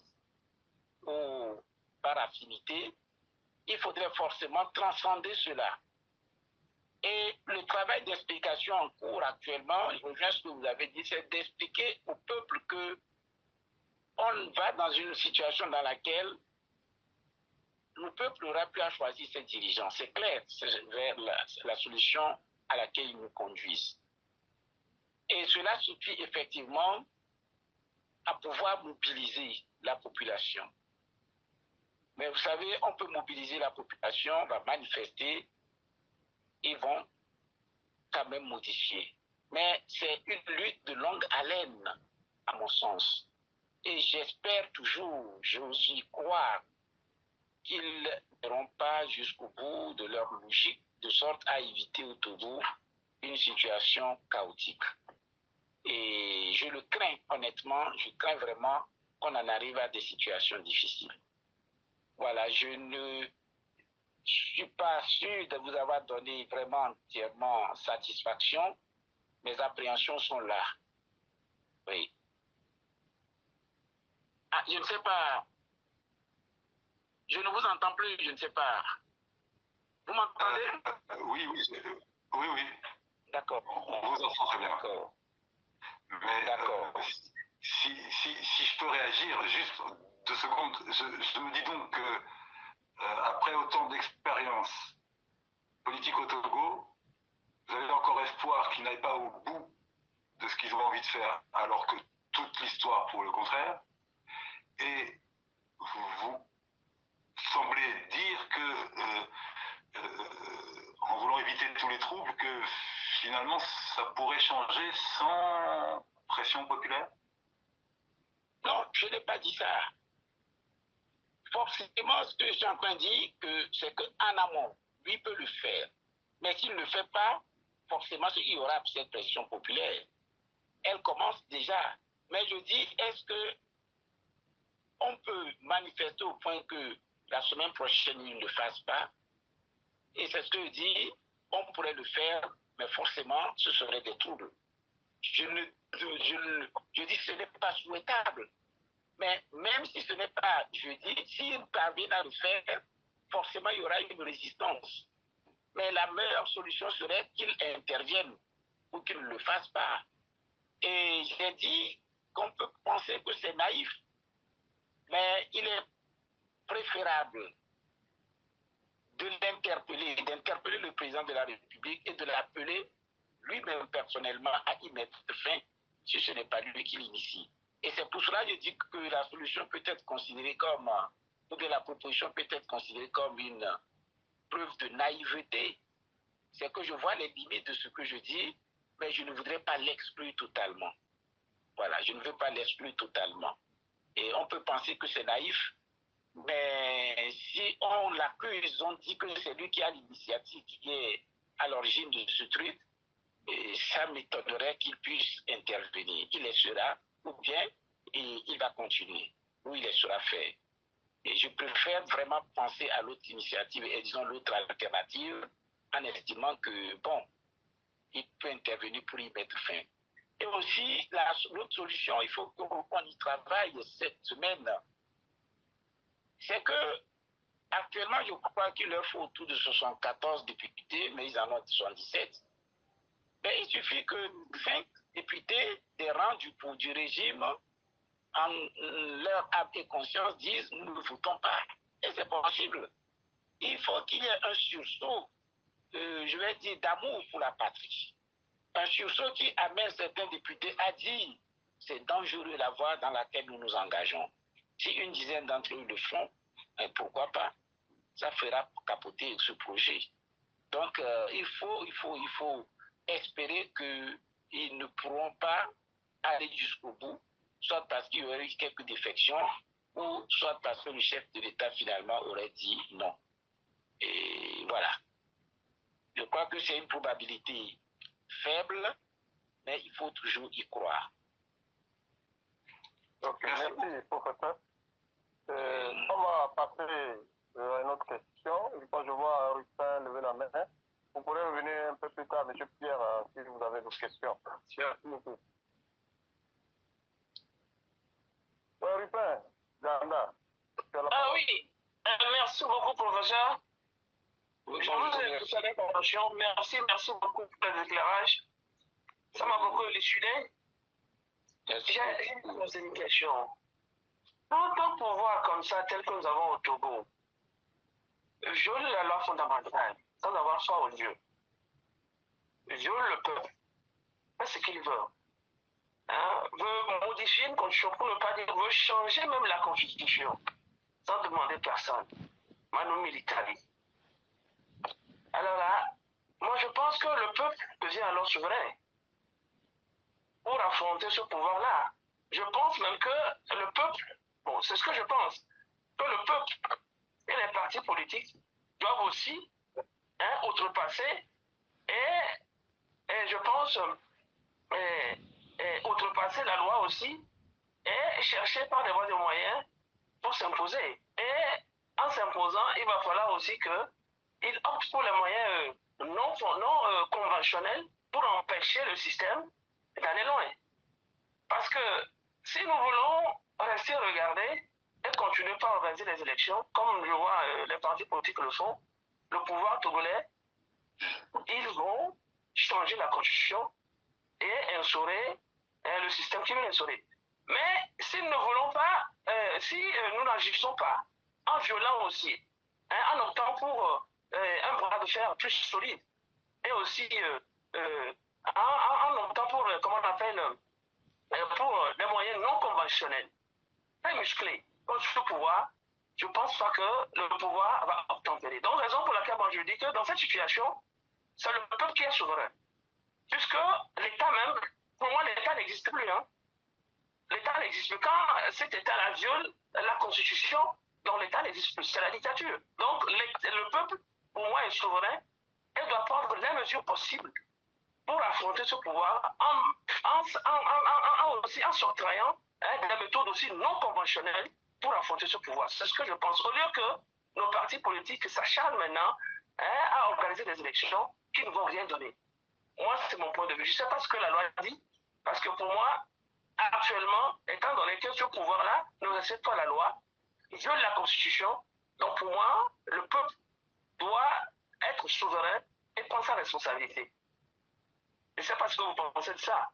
ou par affinité. Il faudrait forcément transcender cela. Et le travail d'explication en cours actuellement, je reviens à ce que vous avez dit, c'est d'expliquer au peuple que on va dans une situation dans laquelle le peuple n'aura plus à choisir ses dirigeants. C'est clair, c'est vers la solution à laquelle ils nous conduisent. Et cela suffit effectivement à pouvoir mobiliser la population. Mais vous savez, on peut mobiliser la population, on va manifester, ils vont quand même modifier. Mais c'est une lutte de longue haleine, à mon sens. Et j'espère toujours, j'ose y croire, qu'ils n'iront pas jusqu'au bout de leur logique, de sorte à éviter au Togo une situation chaotique. Et je le crains, honnêtement, je crains vraiment qu'on en arrive à des situations difficiles. Voilà, voilà, je ne suis pas sûr de vous avoir donné vraiment entièrement satisfaction. Mes appréhensions sont là. Oui. Ah, je ne sais pas. Je ne vous entends plus, je ne sais pas. Vous m'entendez? Oui, oui, oui. D'accord. On vous entend très bien. D'accord. Mais si je peux réagir juste 2 secondes, je me dis donc que après autant d'expérience politique au Togo, vous avez encore espoir qu'ils n'aillent pas au bout de ce qu'ils ont envie de faire, alors que toute l'histoire prouve le contraire. Et vous semblez dire que, en voulant éviter tous les troubles, que finalement ça pourrait changer sans pression populaire? Non, je n'ai pas dit ça. Forcément, ce que je suis en train de dire, c'est qu'en amont, lui peut le faire. Mais s'il ne le fait pas, forcément, il y aura cette pression populaire. Elle commence déjà. Mais je dis, est-ce que on peut manifester au point que la semaine prochaine, il ne le fasse pas? Et c'est ce que je dis, on pourrait le faire, mais forcément, ce serait des troubles. Je dis que ce n'est pas souhaitable. Mais même si ce n'est pas, je dis, s'il parvient à le faire, forcément, il y aura une résistance. Mais la meilleure solution serait qu'il intervienne ou qu'il ne le fasse pas. Et j'ai dit qu'on peut penser que c'est naïf, mais il est préférable de d'interpeller le président de la République et de l'appeler lui-même personnellement à y mettre fin si ce n'est pas lui qui l'initie. Et c'est pour cela que je dis que la solution peut être considérée comme, ou que la proposition peut être considérée comme une preuve de naïveté. C'est que je vois les limites de ce que je dis, mais je ne voudrais pas l'exclure totalement. Voilà, je ne veux pas l'exclure totalement. Et on peut penser que c'est naïf, mais si on l'accuse, on dit que c'est lui qui a l'initiative, qui est à l'origine de ce truc, et ça m'étonnerait qu'il puisse intervenir. Il laissera, ou bien il va continuer, ou il laissera faire. Et je préfère vraiment penser à l'autre initiative et disons l'autre alternative en estimant que, bon, il peut intervenir pour y mettre fin. Et aussi, l'autre solution, il faut qu'on y travaille cette semaine. C'est que, actuellement, je crois qu'il leur faut autour de 74 députés, mais ils en ont 77. Mais il suffit que 5 députés des rangs du régime, en leur âme et conscience, disent nous ne votons pas. Et c'est possible. Il faut qu'il y ait un sursaut, je vais dire, d'amour pour la patrie. Un sursaut qui amène certains députés à dire c'est dangereux la voie dans laquelle nous nous engageons. Si une dizaine d'entre eux le font, pourquoi pas? Ça fera capoter ce projet. Donc, il faut espérer qu'ils ne pourront pas aller jusqu'au bout, soit parce qu'il y aurait eu quelques défections, ou soit parce que le chef de l'État finalement aurait dit non. Et voilà. Je crois que c'est une probabilité faible, mais il faut toujours y croire. Ok, merci, professeur. On va passer à une autre question. Quand je vois Rustin lever la main, vous pourrez revenir un peu plus tard, M. Pierre, si vous avez d'autres questions. Merci beaucoup. Oui, Rustin, Ganda. Ah oui, merci beaucoup, professeur. Je vous ai écouté avec attention. Merci beaucoup pour l'éclairage. Ça m'a beaucoup élucidé. J'ai posé une question. Dans un pouvoir comme ça, tel que nous avons au Togo, viole la loi fondamentale sans avoir foi au Dieu, viole le peuple, fait ce qu'il veut, veut modifier une constitution pour ne pas dire, veut changer même la constitution sans demander personne. Manu militari. Alors là, moi je pense que le peuple devient alors souverain pour affronter ce pouvoir-là. Je pense même que le peuple, bon, c'est ce que je pense, que le peuple et les partis politiques doivent aussi outrepasser et je pense outrepasser la loi aussi et chercher par des voies et moyens pour s'imposer. Et en s'imposant, opposant, il va falloir aussi qu'il opte pour les moyens non conventionnels pour empêcher le système d'aller loin. Parce que si nous voulons rester regardés et continuer par organiser les élections, comme je vois les partis politiques le font, le pouvoir togolais, ils vont changer la constitution et instaurer le système qui veut l'instaurer. Mais si nous ne voulons pas, si nous n'agissons pas, en violant aussi, en optant pour un bras de fer plus solide, et aussi en optant pour, comment on appelle, pour des moyens non conventionnels, très musclés, contre ce pouvoir, je ne pense pas que le pouvoir va obtempérer. Donc, raison pour laquelle moi je dis que dans cette situation, c'est le peuple qui est souverain. Puisque l'État même, pour moi, l'État n'existe plus. Hein. L'État n'existe plus. Quand cet État-là viole la Constitution, donc l'État n'existe plus. C'est la dictature. Donc, le peuple, pour moi, est souverain et doit prendre les mesures possibles pour affronter ce pouvoir aussi en s'octroyant des méthodes aussi non conventionnelles pour affronter ce pouvoir. C'est ce que je pense. Au lieu que nos partis politiques s'acharnent maintenant à organiser des élections qui ne vont rien donner. Moi, c'est mon point de vue. Je ne sais pas ce que la loi dit, parce que pour moi, actuellement, étant donné que ce pouvoir-là ne respecte pas la loi, il viole la Constitution, donc pour moi, le peuple doit être souverain et prendre sa responsabilité. Je ne sais pas ce que vous pensez de ça.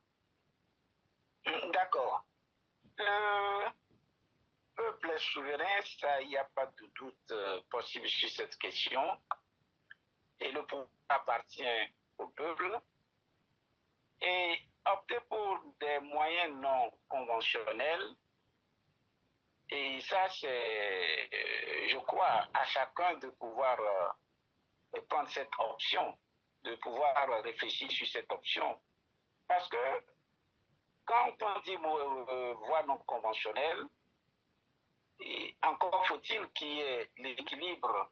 D'accord. Le peuple est souverain, ça, il n'y a pas de doute possible sur cette question. Et le pouvoir appartient au peuple. Et opter pour des moyens non conventionnels, et ça, c'est, je crois, à chacun de pouvoir prendre cette option, de pouvoir réfléchir sur cette option. Parce que quand on dit voie non conventionnelle, encore faut-il qu'il y ait l'équilibre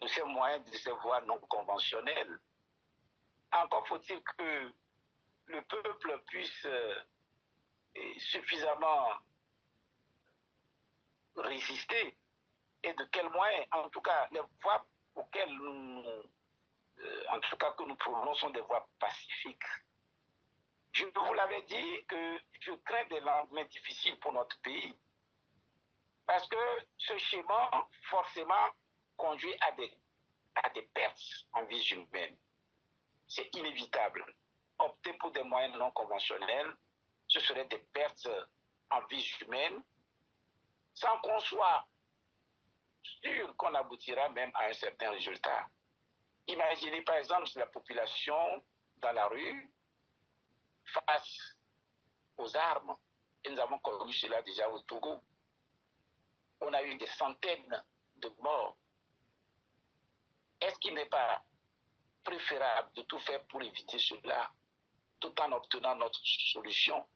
de ces moyens, de ces voies non conventionnelles. Encore faut-il que le peuple puisse suffisamment résister et de quels moyens. En tout cas, les voies auxquelles en tout cas que nous prenons sont des voies pacifiques. Je vous l'avais dit que je crains des lendemains difficiles pour notre pays parce que ce schéma forcément conduit à des pertes en vie humaine. C'est inévitable. Opter pour des moyens non conventionnels, ce serait des pertes en vie humaine, sans qu'on soit sûr qu'on aboutira même à un certain résultat. Imaginez par exemple la population dans la rue face aux armes, et nous avons connu cela déjà au Togo. On a eu des centaines de morts. Est-ce qu'il n'est pas préférable de tout faire pour éviter cela, tout en obtenant notre solution?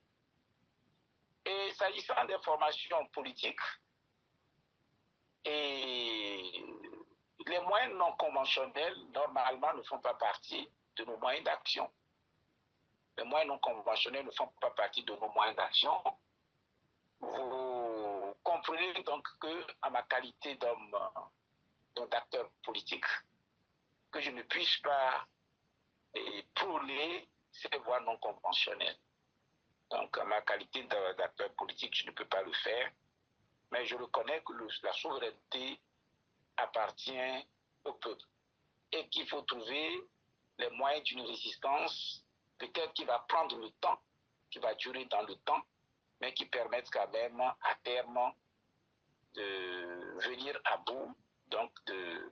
Et s'agissant des formations politiques, et les moyens non conventionnels, normalement, ne font pas partie de nos moyens d'action. Les moyens non conventionnels ne font pas partie de nos moyens d'action. Vous comprenez donc que, à ma qualité d'homme, d'acteur politique, que je ne puisse pas prôner ces voies non conventionnelles. Donc, à ma qualité d'acteur politique, je ne peux pas le faire, mais je reconnais que la souveraineté appartient au peuple et qu'il faut trouver les moyens d'une résistance, peut-être qui va prendre le temps, qui va durer dans le temps, mais qui permettent quand même à terme de venir à bout donc de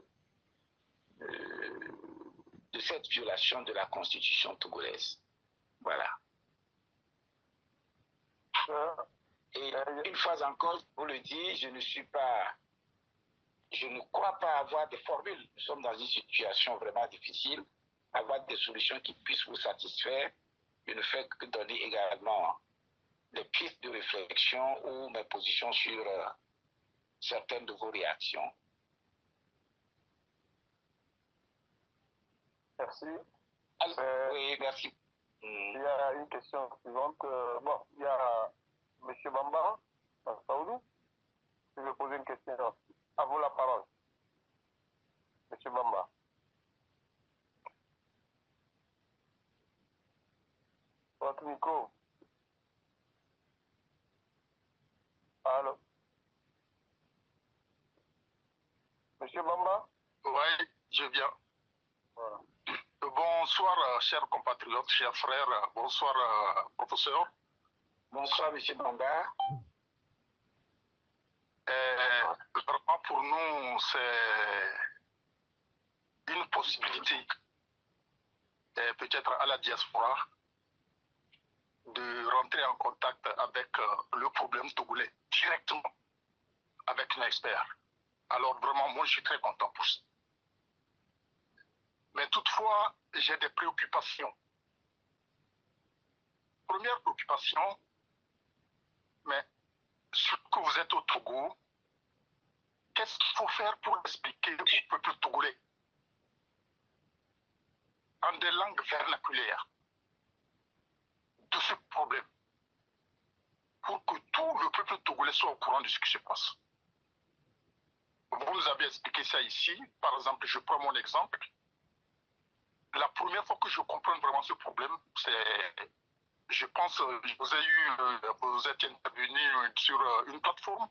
cette violation de la Constitution togolaise. Voilà. Et une fois encore, je vous le dis, je ne crois pas avoir des formules. Nous sommes dans une situation vraiment difficile. Avoir des solutions qui puissent vous satisfaire. Je ne fais que donner également des pistes de réflexion ou mes positions sur certaines de vos réactions. Merci. Alors, oui, merci. Il y a une question suivante. Bon, il y a M. Bamba, Saoudou, qui veut poser une question. À vous la parole. Monsieur Bamba. Votre micro. Allô? Monsieur Bamba? Oui, je viens. Voilà. Bonsoir, chers compatriotes, chers frères. Bonsoir, professeur. Bonsoir, M. Bamba. Vraiment, pour nous, c'est une possibilité, peut-être à la diaspora, de rentrer en contact avec le problème togolais directement avec un expert. Alors vraiment, moi, je suis très content pour ça. Mais toutefois, j'ai des préoccupations. Première préoccupation, mais sur que vous êtes au Togo, qu'est-ce qu'il faut faire pour expliquer au peuple togolais en des langues vernaculaires de ce problème pour que tout le peuple togolais soit au courant de ce qui se passe? Vous nous avez expliqué ça ici. Par exemple, je prends mon exemple. La première fois que je comprends vraiment ce problème, c'est, je pense, vous êtes intervenu sur une plateforme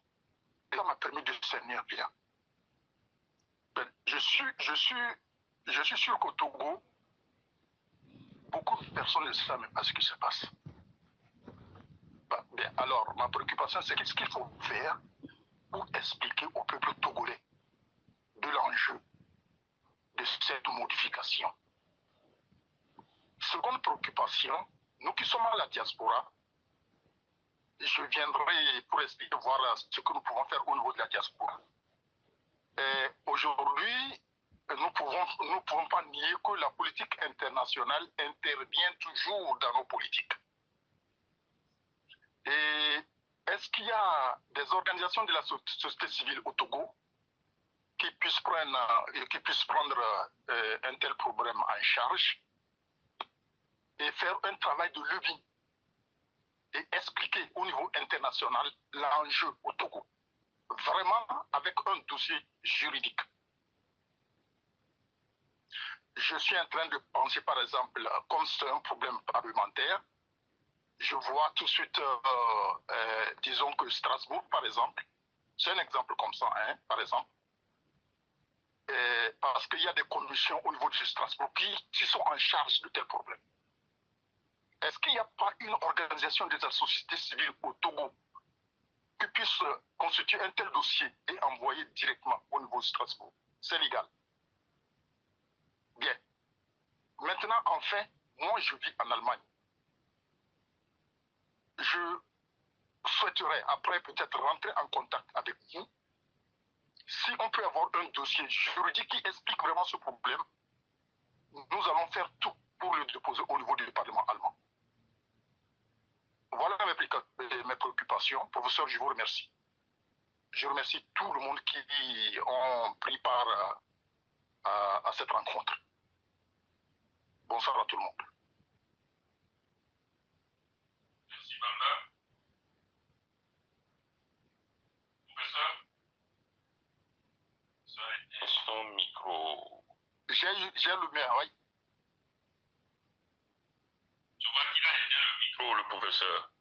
et ça m'a permis de discerner bien. Je suis sûr qu'au Togo, beaucoup de personnes ne savent même pas ce qui se passe. Bien, alors, ma préoccupation, c'est qu'est-ce qu'il faut faire pour expliquer au peuple togolais de l'enjeu de cette modification. Seconde préoccupation, nous qui sommes à la diaspora, je viendrai pour expliquer, voir ce que nous pouvons faire au niveau de la diaspora. Aujourd'hui, nous ne pouvons pas nier que la politique internationale intervient toujours dans nos politiques. Et est-ce qu'il y a des organisations de la société civile au Togo qui puissent prendre un tel problème en charge et faire un travail de lobbying et expliquer au niveau international l'enjeu au Togo, vraiment avec un dossier juridique? Je suis en train de penser, par exemple, comme c'est un problème parlementaire, je vois tout de suite, disons que Strasbourg, par exemple, c'est un exemple comme ça, hein, par exemple, parce qu'il y a des commissions au niveau de Strasbourg qui sont en charge de tels problèmes. Est-ce qu'il n'y a pas une organisation de la société civile au Togo qui puisse constituer un tel dossier et envoyer directement au niveau de Strasbourg? C'est légal. Bien. Maintenant, enfin, moi je vis en Allemagne. Je souhaiterais après peut-être rentrer en contact avec vous. Si on peut avoir un dossier juridique qui explique vraiment ce problème, nous allons faire tout pour le déposer au niveau du Parlement allemand. Voilà mes préoccupations. Professeur, je vous remercie. Je remercie tout le monde qui ont pris part à cette rencontre. Bonsoir à tout le monde. Merci, Bamba. Professeur, ça a été son micro. J'ai le mien, oui. Je vois qu'il a éteint le micro, le professeur.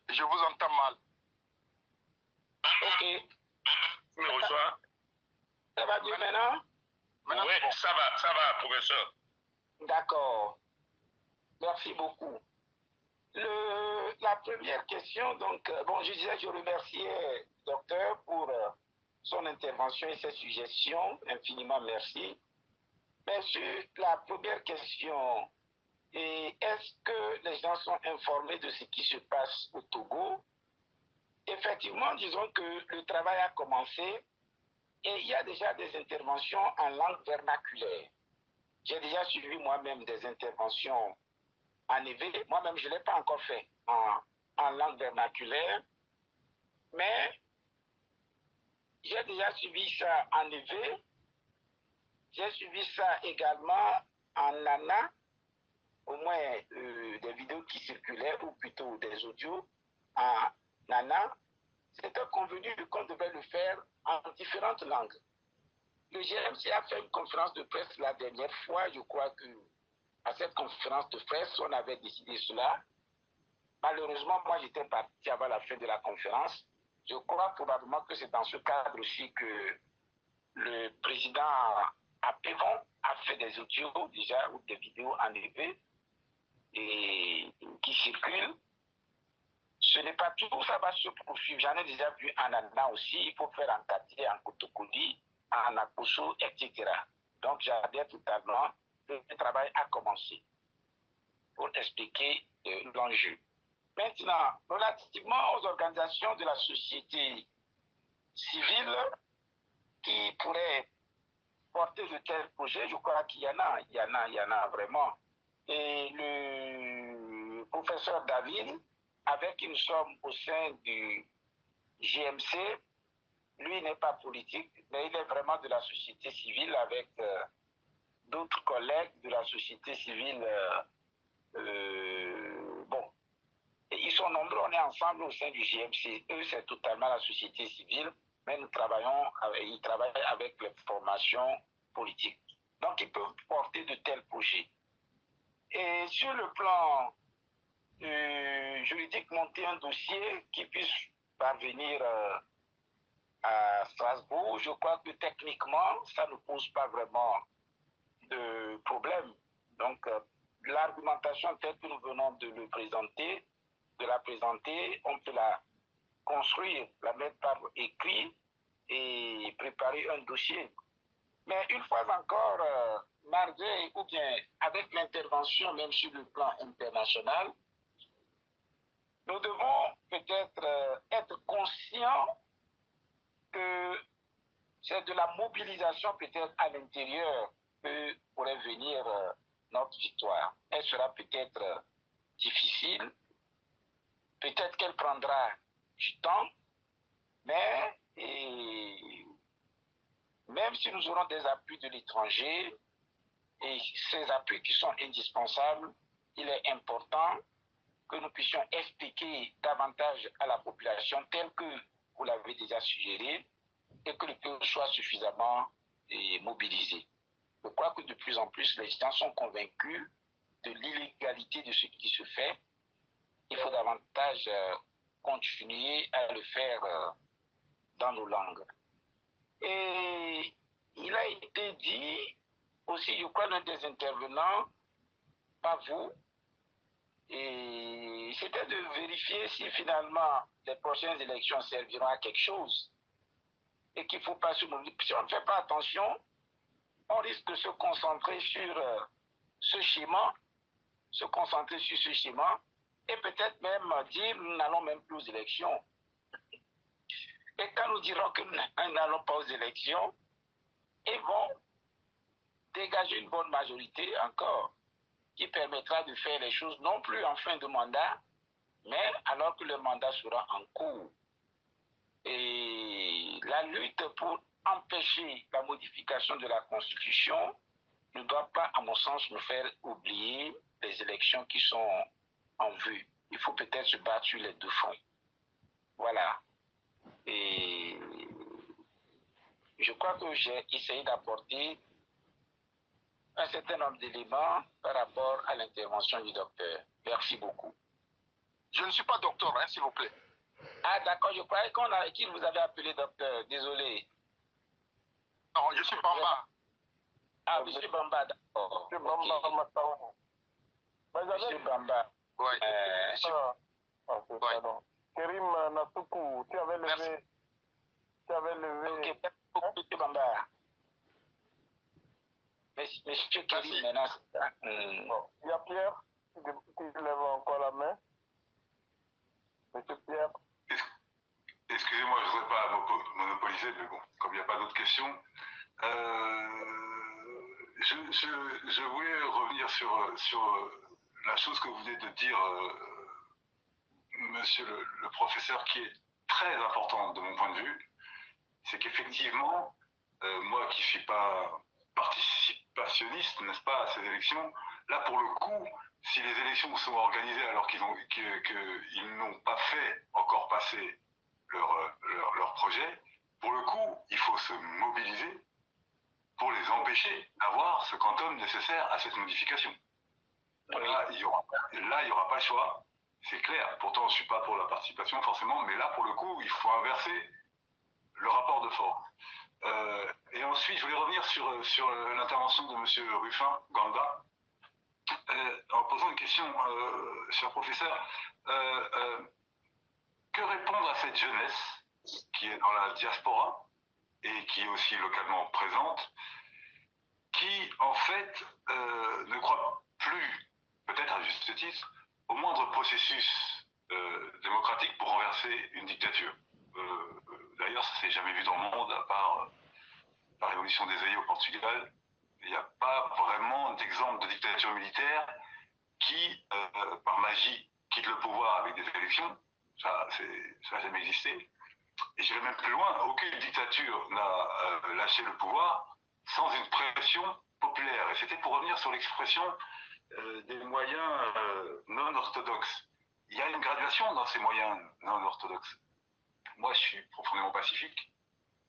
Je vous entends mal. Ok. Tu me reçois? Ça va bien maintenant? Oui, bon. Ça va, professeur. D'accord. Merci beaucoup. La première question, donc, bon, je disais, je remerciais le docteur pour son intervention et ses suggestions. Infiniment merci. Mais sur la première question, est-ce que les gens sont informés de ce qui se passe au Togo? Effectivement, disons que le travail a commencé et il y a déjà des interventions en langue vernaculaire. J'ai déjà suivi moi-même des interventions en éveil. Moi-même, je ne l'ai pas encore fait en langue vernaculaire, mais j'ai déjà suivi ça en éveil. J'ai suivi ça également en nana, au moins des vidéos qui circulaient, ou plutôt des audios en nana. C'était convenu qu'on devait le faire en différentes langues. le GMC a fait une conférence de presse la dernière fois. Je crois que à cette conférence de presse, on avait décidé cela. Malheureusement, moi, j'étais parti avant la fin de la conférence. Je crois probablement que c'est dans ce cadre aussi que le président Apévon a fait des audios déjà ou des vidéos en EP et qui circulent. Ce n'est pas tout, ça va se poursuivre. J'en ai déjà vu en Anna aussi. Il faut faire en Kati, en Kotokoli, en Akoso, etc. Donc, j'adhère totalement. Le travail a commencé pour expliquer l'enjeu. Maintenant, relativement aux organisations de la société civile qui pourraient porter de tels projets, je crois qu'il y en a vraiment. Et le professeur David, avec une somme au sein du GMC, lui n'est pas politique, mais il est vraiment de la société civile avec d'autres collègues de la société civile. Bon, et ils sont nombreux, on est ensemble au sein du GMC. Eux, c'est totalement la société civile, mais ils travaillent avec les formations politiques. Donc, ils peuvent porter de tels projets. Et sur le plan juridique, monter un dossier qui puisse parvenir à Strasbourg, je crois que techniquement, ça ne pose pas vraiment de problème. Donc, l'argumentation telle que nous venons de la présenter, on peut la construire, la mettre par écrit et préparer un dossier. Mais une fois encore, malgré ou bien avec l'intervention même sur le plan international, nous devons peut-être être conscients que c'est de la mobilisation peut-être à l'intérieur que pourrait venir notre victoire. Elle sera peut-être difficile, peut-être qu'elle prendra du temps, mais même si nous aurons des appuis de l'étranger, et ces appuis qui sont indispensables, il est important que nous puissions expliquer davantage à la population, tel que vous l'avez déjà suggéré, et que le peuple soit suffisamment mobilisé. Je crois que de plus en plus, les gens sont convaincus de l'illégalité de ce qui se fait. Il faut davantage continuer à le faire dans nos langues. Et il a été dit aussi, je crois, l'un des intervenants, pas vous, et c'était de vérifier si finalement les prochaines élections serviront à quelque chose et qu'il ne faut pas se mobiliser. Si on ne fait pas attention, on risque de se concentrer sur ce schéma, et peut-être même dire nous n'allons même plus aux élections. Et quand nous dirons que nous n'allons pas aux élections, ils vont dégager une bonne majorité encore qui permettra de faire les choses non plus en fin de mandat, mais alors que le mandat sera en cours. Et la lutte pour empêcher la modification de la Constitution ne doit pas, à mon sens, nous faire oublier les élections qui sont en vue. Il faut peut-être se battre sur les deux fronts. Voilà. Et je crois que j'ai essayé d'apporter un certain nombre d'éléments par rapport à l'intervention du docteur. Merci beaucoup. Je ne suis pas docteur, hein, s'il vous plaît. Ah, d'accord, je croyais qu'il vous avait appelé docteur. Désolé. Non, je suis Bamba. Ah, monsieur Bamba, d'accord. Monsieur Bamba Mataou. Monsieur Bamba. Oui. Pardon. Kérim Nassoukou, tu avais levé. Ok, merci, monsieur Bamba. Monsieur Kérim, maintenant. Bon. Il y a Pierre qui lève encore la main. Monsieur Pierre. Excusez-moi, je ne voudrais pas monopoliser, mais bon, comme il n'y a pas d'autres questions, je voulais revenir sur la chose que vous venez de dire, monsieur le professeur, qui est très importante de mon point de vue. C'est qu'effectivement, moi qui ne suis pas participationniste, n'est-ce pas, à ces élections, là pour le coup, si les élections sont organisées alors qu'ils n'ont pas fait encore passer leur projet, pour le coup, il faut se mobiliser pour les empêcher d'avoir ce quantum nécessaire à cette modification. Là, il n'y aura pas le choix, c'est clair. Pourtant, je ne suis pas pour la participation forcément, mais là, pour le coup, il faut inverser le rapport de force. Et ensuite, je voulais revenir sur l'intervention de M. Ruffin, Ganda, en posant une question, cher professeur. Que répondre à cette jeunesse qui est dans la diaspora et qui est aussi localement présente, qui en fait ne croit plus, peut-être à juste titre, au moindre processus démocratique pour renverser une dictature. D'ailleurs, ça ne s'est jamais vu dans le monde, à part la révolution des Aïeux au Portugal. Il n'y a pas vraiment d'exemple de dictature militaire qui, par magie, quitte le pouvoir avec des élections. Ça n'a jamais existé. Et j'irai même plus loin, aucune dictature n'a lâché le pouvoir sans une pression populaire. Et c'était pour revenir sur l'expression des moyens non orthodoxes. Il y a une graduation dans ces moyens non orthodoxes. Moi, je suis profondément pacifique,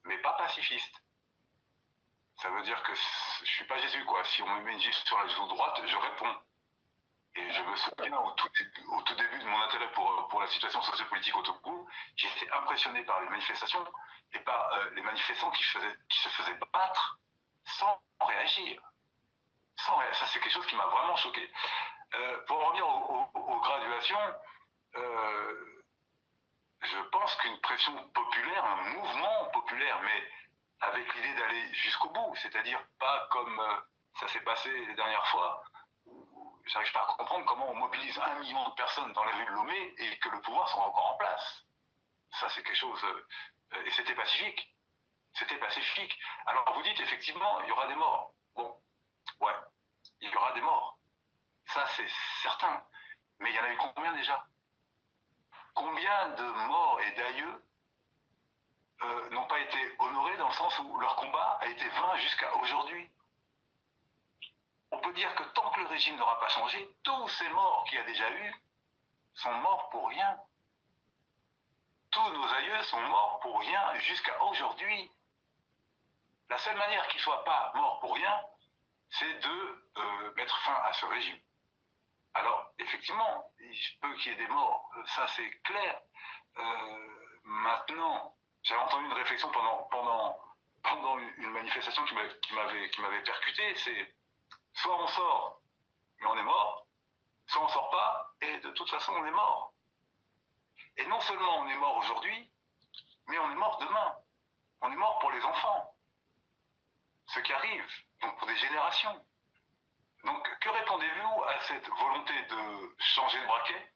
mais pas pacifiste. Ça veut dire que je ne suis pas Jésus, quoi. Si on me met une gifle sur la joue droite, je réponds. Et je me souviens, au tout début de mon intérêt pour la situation sociopolitique au Togo, j'étais impressionné par les manifestations et par les manifestants qui se faisaient battre sans réagir. Ça, c'est quelque chose qui m'a vraiment choqué. Pour revenir aux graduations, je pense qu'une pression populaire, un mouvement populaire, mais avec l'idée d'aller jusqu'au bout, c'est-à-dire pas comme ça s'est passé les dernières fois, j'arrive pas à comprendre comment on mobilise 1 million de personnes dans les rues de Lomé et que le pouvoir soit encore en place. Ça, c'est quelque chose... et c'était pacifique. C'était pacifique. Alors, vous dites, effectivement, il y aura des morts. Bon, ouais, il y aura des morts. Ça, c'est certain. Mais il y en a eu combien déjà? Combien de morts et d'aïeux n'ont pas été honorés dans le sens où leur combat a été vain jusqu'à aujourd'hui? On peut dire que tant que le régime n'aura pas changé, tous ces morts qu'il y a déjà eu sont morts pour rien. Tous nos aïeux sont morts pour rien jusqu'à aujourd'hui. La seule manière qu'ils ne soient pas morts pour rien, c'est de mettre fin à ce régime. Alors, effectivement, il se peut qu'il y ait des morts, ça c'est clair. Maintenant, j'ai entendu une réflexion pendant une manifestation qui m'avait percuté, c'est soit on sort, mais on est mort, soit on ne sort pas, et de toute façon on est mort. Et non seulement on est mort aujourd'hui, mais on est mort demain. On est mort pour les enfants, ceux qui arrivent, donc pour des générations. Donc que répondez-vous à cette volonté de changer de braquet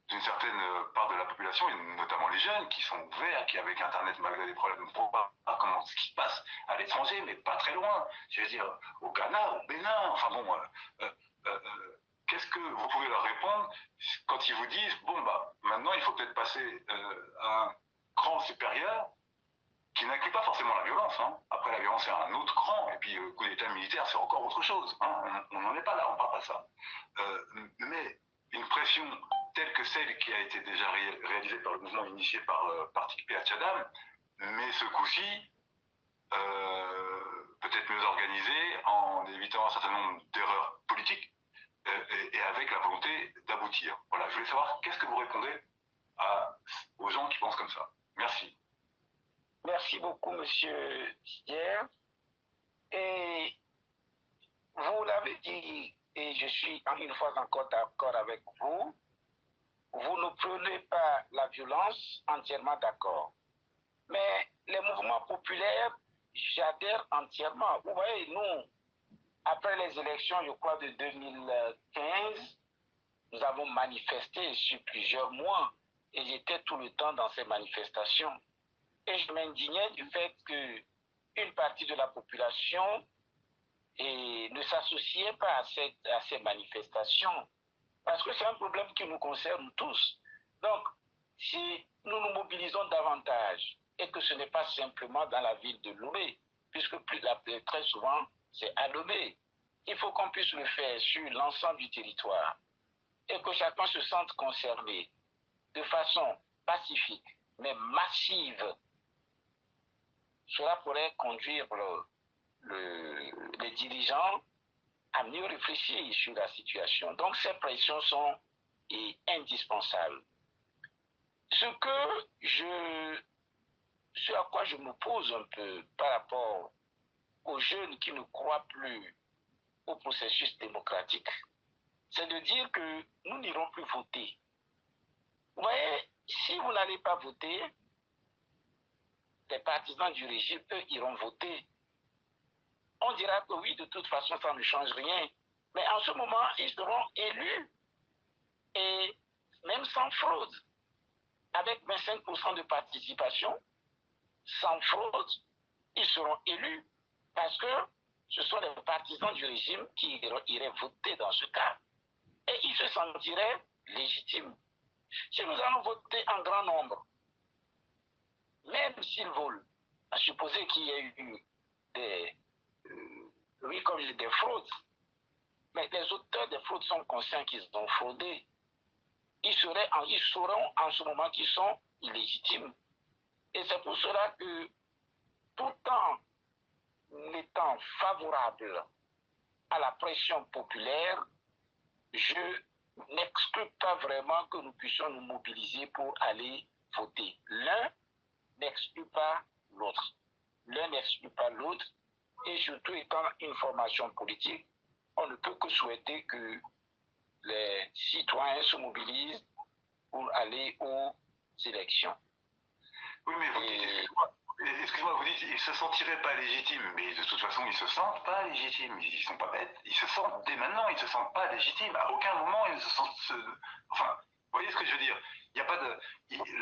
d'une certaine part de la population, et notamment les jeunes qui sont ouverts, qui avec Internet, malgré les problèmes, ne voient pas comment ce qui se passe à l'étranger, mais pas très loin, je veux dire au Ghana, au Bénin, enfin bon, qu'est-ce que vous pouvez leur répondre quand ils vous disent, bon bah maintenant il faut peut-être passer à un cran supérieur qui n'inclut pas forcément la violence, hein. Après la violence c'est un autre cran, et puis le coup d'état militaire c'est encore autre chose, hein. On n'en est pas là, on ne parle pas de ça. Mais une pression telle que celle qui a été déjà réalisée par le mouvement initié par Parti PA Tchadam, mais ce coup-ci, peut-être mieux organisé, en évitant un certain nombre d'erreurs politiques, et avec la volonté d'aboutir. Voilà, je voulais savoir qu'est-ce que vous répondez aux gens qui pensent comme ça. Merci. Merci beaucoup, monsieur Didier. Et vous l'avez dit, et je suis une fois encore d'accord avec vous, vous ne prenez pas la violence, entièrement d'accord. Mais les mouvements populaires, j'adhère entièrement. Vous voyez, nous, après les élections, je crois, de 2015, nous avons manifesté sur plusieurs mois et j'étais tout le temps dans ces manifestations. Et je m'indignais du fait qu'une partie de la population ne s'associait pas à ces manifestations. Parce que c'est un problème qui nous concerne tous. Donc, si nous nous mobilisons davantage et que ce n'est pas simplement dans la ville de Lomé, puisque très souvent, c'est à Lomé, il faut qu'on puisse le faire sur l'ensemble du territoire et que chacun se sente concerné de façon pacifique, mais massive. Cela pourrait conduire les dirigeants à mieux réfléchir sur la situation. Donc ces pressions sont indispensables. Ce à quoi je m'oppose un peu par rapport aux jeunes qui ne croient plus au processus démocratique, c'est de dire que nous n'irons plus voter. Vous voyez, si vous n'allez pas voter, les partisans du régime, eux, iront voter. On dira que oui, de toute façon, ça ne change rien. Mais en ce moment, ils seront élus. Et même sans fraude, avec 25% de participation, sans fraude, ils seront élus. Parce que ce sont les partisans du régime qui iraient voter dans ce cas. Et ils se sentiraient légitimes. Si nous allons voter en grand nombre, même s'ils veulent, à supposer qu'il y ait eu des fraudes, mais les auteurs des fraudes sont conscients qu'ils ont fraudé. Ils sauront en ce moment qu'ils sont illégitimes. Et c'est pour cela que, tout en étant favorable à la pression populaire, je n'exclus pas vraiment que nous puissions nous mobiliser pour aller voter. L'un n'exclut pas l'autre. L'un n'exclut pas l'autre. Et surtout étant une formation politique, on ne peut que souhaiter que les citoyens se mobilisent pour aller aux élections. Oui, mais vous dites, excusez-moi, vous dites qu'ils ne se sentiraient pas légitimes, mais de toute façon, ils ne se sentent pas légitimes, ils ne sont pas bêtes, ils se sentent, dès maintenant, ils ne se sentent pas légitimes, à aucun moment, ils ne se sentent, enfin, vous voyez ce que je veux dire, il n'y a pas de,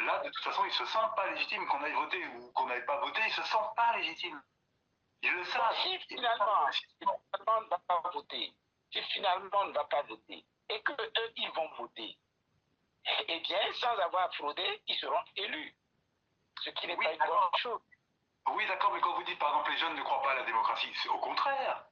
là, de toute façon, ils ne se sentent pas légitimes, qu'on aille voter ou qu'on n'aille pas voter, ils ne se sentent pas légitimes. Ils le savent. Si finalement, on ne va pas voter, et qu'eux, ils vont voter, eh bien, sans avoir fraudé, ils seront élus. Ce qui n'est pas une bonne chose. Oui, d'accord, mais quand vous dites, par exemple, les jeunes ne croient pas à la démocratie, c'est au contraire.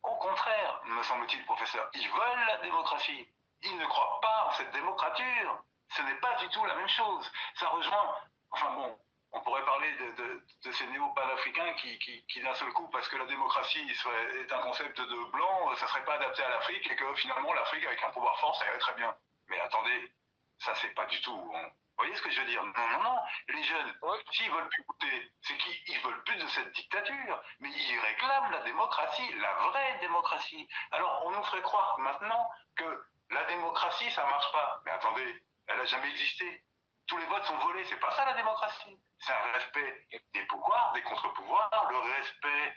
Au contraire, me semble-t-il, professeur. Ils veulent la démocratie. Ils ne croient pas en cette démocrature. Ce n'est pas du tout la même chose. Ça rejoint, enfin bon, on pourrait parler de ces néo-panafricains qui d'un seul coup, parce que la démocratie est un concept de blanc, ça ne serait pas adapté à l'Afrique et que finalement l'Afrique, avec un pouvoir fort, ça irait très bien. Mais attendez, ça c'est pas du tout. Vous voyez ce que je veux dire? Non. Les jeunes, s'ils veulent plus voter, c'est qu'ils veulent plus de cette dictature. Mais ils réclament la démocratie, la vraie démocratie. Alors, on nous ferait croire maintenant que la démocratie, ça marche pas. Mais attendez, elle n'a jamais existé. Tous les votes sont volés. C'est pas ça la démocratie. C'est un respect des pouvoirs, des contre-pouvoirs, le respect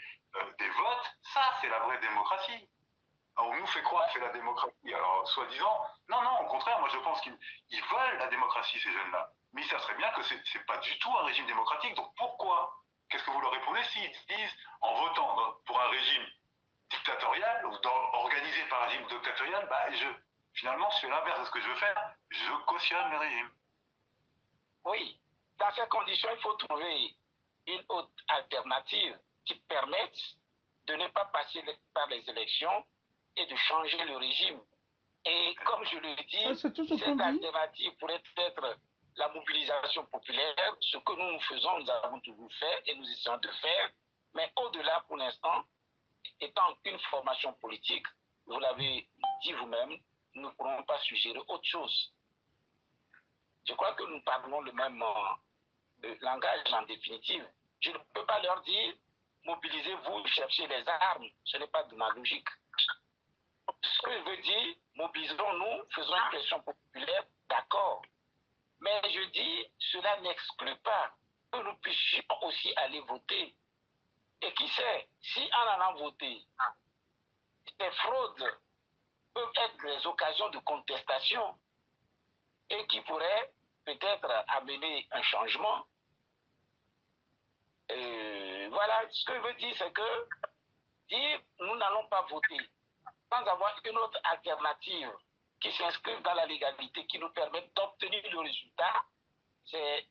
des votes. Ça, c'est la vraie démocratie. Alors, on nous fait croire que c'est la démocratie. Alors, soi-disant, non, au contraire, moi je pense qu'ils veulent la démocratie, ces jeunes-là. Mais ça serait bien que c'est pas du tout un régime démocratique. Donc pourquoi? Qu'est-ce que vous leur répondez s'ils disent, en votant pour un régime dictatorial, ou organisé par un régime dictatorial, bah, finalement, je fais l'inverse de ce que je veux faire. Je cautionne le régime. Oui, dans ces conditions, il faut trouver une autre alternative qui permette de ne pas passer par les élections et de changer le régime. Et comme je le dis, cette alternative pourrait être la mobilisation populaire, ce que nous faisons, nous avons toujours fait et nous essayons de faire. Mais au-delà, pour l'instant, étant une formation politique, vous l'avez dit vous-même, nous ne pourrons pas suggérer autre chose. Je crois que nous parlons le même langage en définitive. Je ne peux pas leur dire, mobilisez-vous, cherchez les armes. Ce n'est pas de ma logique. Ce que je veux dire, mobilisons-nous, faisons une pression populaire, d'accord. Mais je dis, cela n'exclut pas que nous puissions aussi aller voter. Et qui sait, si en allant voter, ces fraudes peuvent être des occasions de contestation et qui pourraient peut-être amener un changement. Voilà, ce que je veux dire, c'est que dire nous n'allons pas voter sans avoir une autre alternative qui s'inscrive dans la légalité, qui nous permette d'obtenir le résultat, c'est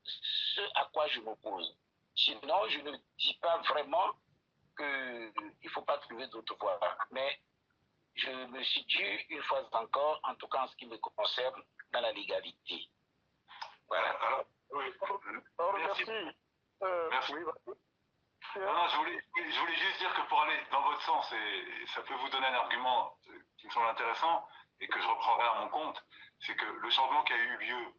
ce à quoi je m'oppose. Sinon, je ne dis pas vraiment qu'il ne faut pas trouver d'autres voies. Mais je me situe une fois encore, en tout cas en ce qui me concerne, dans la légalité. Voilà. Merci. Oui, Pierre. je voulais juste dire que pour aller dans votre sens, et ça peut vous donner un argument qui me semble intéressant et que je reprendrai à mon compte, c'est que le changement qui a eu lieu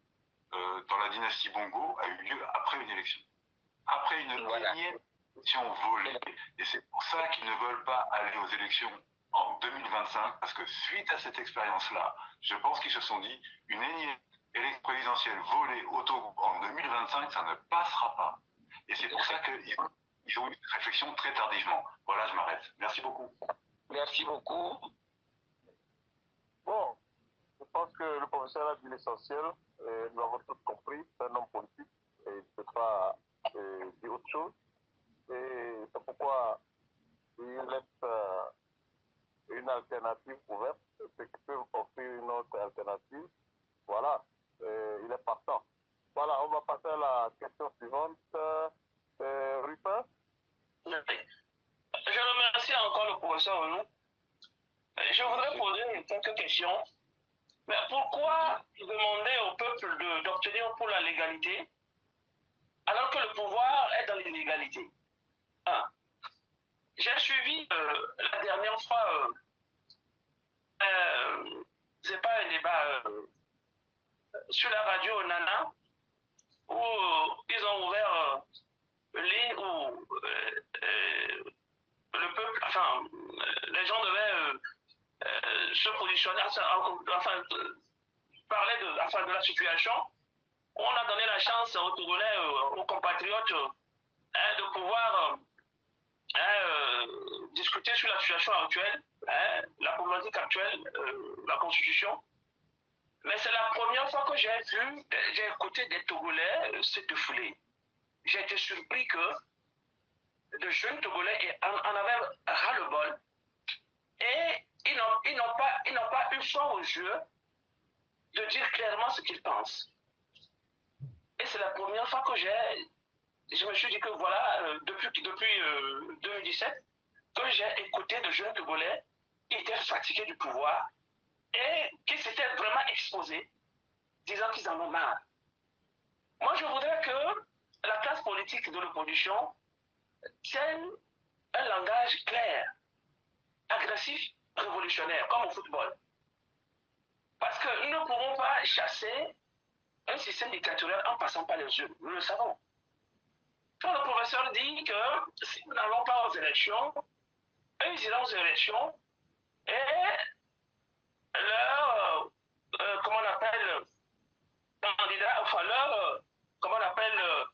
dans la dynastie Bongo a eu lieu après une élection. Après une énième élection volée. Et c'est pour ça qu'ils ne veulent pas aller aux élections en 2025, parce que suite à cette expérience-là, je pense qu'ils se sont dit, une énième élection présidentielle volée au Togo en 2025, ça ne passera pas. Et c'est pour ça qu'ils ont eu cette réflexion très tardivement. Voilà, je m'arrête. Merci beaucoup. Merci beaucoup. Bon, je pense que le professeur a dit l'essentiel. Nous l'avons tous compris. C'est un homme politique et il ne peut pas dire autre chose. Et c'est pourquoi il laisse une alternative ouverte. Ceux qui peuvent offrir une autre alternative, voilà, il est partant. Voilà, on va passer à la question suivante. Rupin? Je remercie encore le professeur Renou. Je voudrais poser quelques questions. Mais pourquoi demander au peuple d'obtenir pour la légalité alors que le pouvoir est dans l'illégalité? J'ai suivi la dernière fois, c'est pas un débat sur la radio Nana, où ils ont ouvert une ligne où le peuple, enfin, les gens devaient se positionner, enfin, parler de la situation. On a donné la chance aux Togolais, aux compatriotes, de pouvoir discuter sur la situation actuelle, la problématique actuelle, la Constitution. Mais c'est la première fois que j'ai écouté des Togolais se défouler. J'ai été surpris que de jeunes Togolais en avaient ras-le-bol et ils n'ont pas eu foi aux yeux de dire clairement ce qu'ils pensent. Et c'est la première fois que je me suis dit que voilà, depuis 2017, que j'ai écouté de jeunes Togolais qui étaient fatigués du pouvoir et qui s'étaient vraiment exposés, disant qu'ils en ont marre. Moi, je voudrais que la classe politique de l'opposition tienne un langage clair, agressif, révolutionnaire, comme au football. Parce que nous ne pouvons pas chasser un système dictatorial en passant par les yeux. Nous le savons. Quand le professeur dit que si nous n'allons pas aux élections, eux, ils iront aux élections et leur, comment on appelle, candidat, enfin leur, comment on appelle,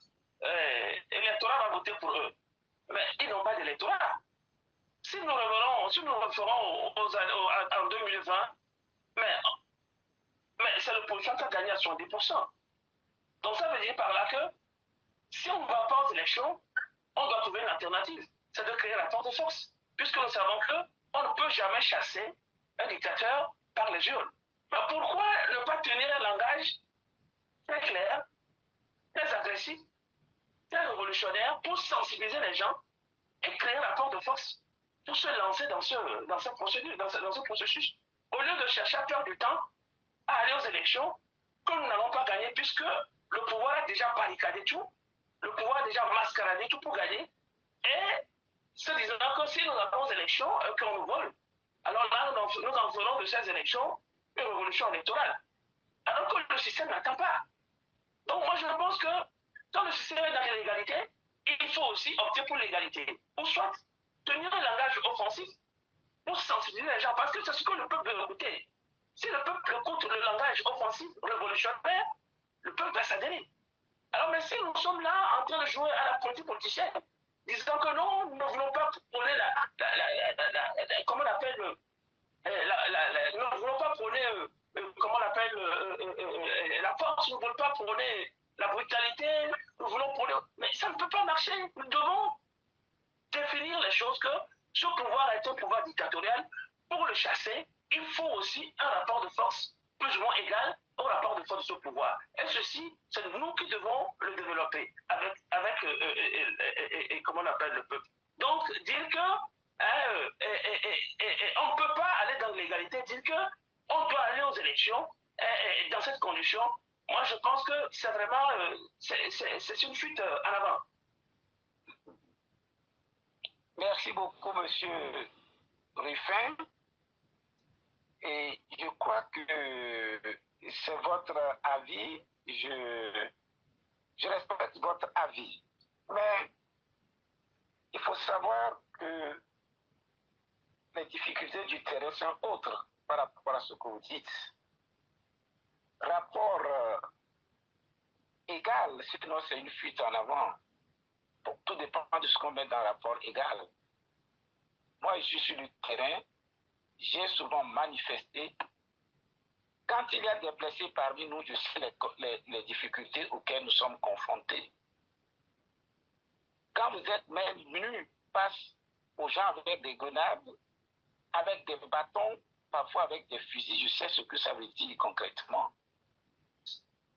électorat va voter pour eux. Mais ils n'ont pas d'électorat. Si nous referons en 2020, mais c'est l'opposition qui a gagné à 70%. Donc ça veut dire par là que si on ne va pas aux élections, on doit trouver une alternative. C'est de créer la force de force. Puisque nous savons qu'on ne peut jamais chasser un dictateur par les urnes. Mais pourquoi ne pas tenir un langage très clair, très agressif, très révolutionnaire pour sensibiliser les gens et créer un rapport de force pour se lancer dans cette procédure, dans ce processus, au lieu de chercher à perdre du temps à aller aux élections que nous n'allons pas gagner puisque le pouvoir a déjà barricadé tout, le pouvoir a déjà mascaradé tout pour gagner et se disant que si nous allons aux élections, qu'on nous vole, alors là, nous en ferons de ces élections une révolution électorale. Alors que le système n'attend pas. Donc moi, je pense que quand le système est dans l'égalité, il faut aussi opter pour l'égalité. Ou soit tenir un langage offensif pour sensibiliser les gens, parce que c'est ce que le peuple veut écouter. Si le peuple écoute le langage offensif, révolutionnaire, le peuple va s'adhérer. Alors, mais si nous sommes là en train de jouer à la politique politicienne, disant que non, nous ne voulons pas prôner comment on appelle, nous ne voulons pas prôner, comment on appelle, la force, nous ne voulons pas prôner la brutalité, nous voulons prôner, mais ça ne peut pas marcher. Nous devons définir les choses que ce pouvoir est un pouvoir dictatorial. Pour le chasser, il faut aussi un rapport de force plus ou moins égal au rapport de force de ce pouvoir. Et ceci, c'est nous qui devons le développer avec comment on appelle le peuple. Donc, dire que on ne peut pas aller dans l'égalité, dire qu'on doit aller aux élections dans cette condition, moi je pense que c'est vraiment c'est une fuite en avant. Merci beaucoup, monsieur Ruffin. Et je crois que c'est votre avis. Je respecte votre avis. Mais il faut savoir que les difficultés du terrain sont autres par rapport à ce que vous dites. Rapport égal, sinon c'est une fuite en avant. Donc, tout dépend de ce qu'on met dans rapport égal. Moi, je suis sur le terrain, j'ai souvent manifesté. Quand il y a des blessés parmi nous, je sais les difficultés auxquelles nous sommes confrontés. Quand vous êtes même nus face aux gens avec des grenades, avec des bâtons, parfois avec des fusils, je sais ce que ça veut dire concrètement.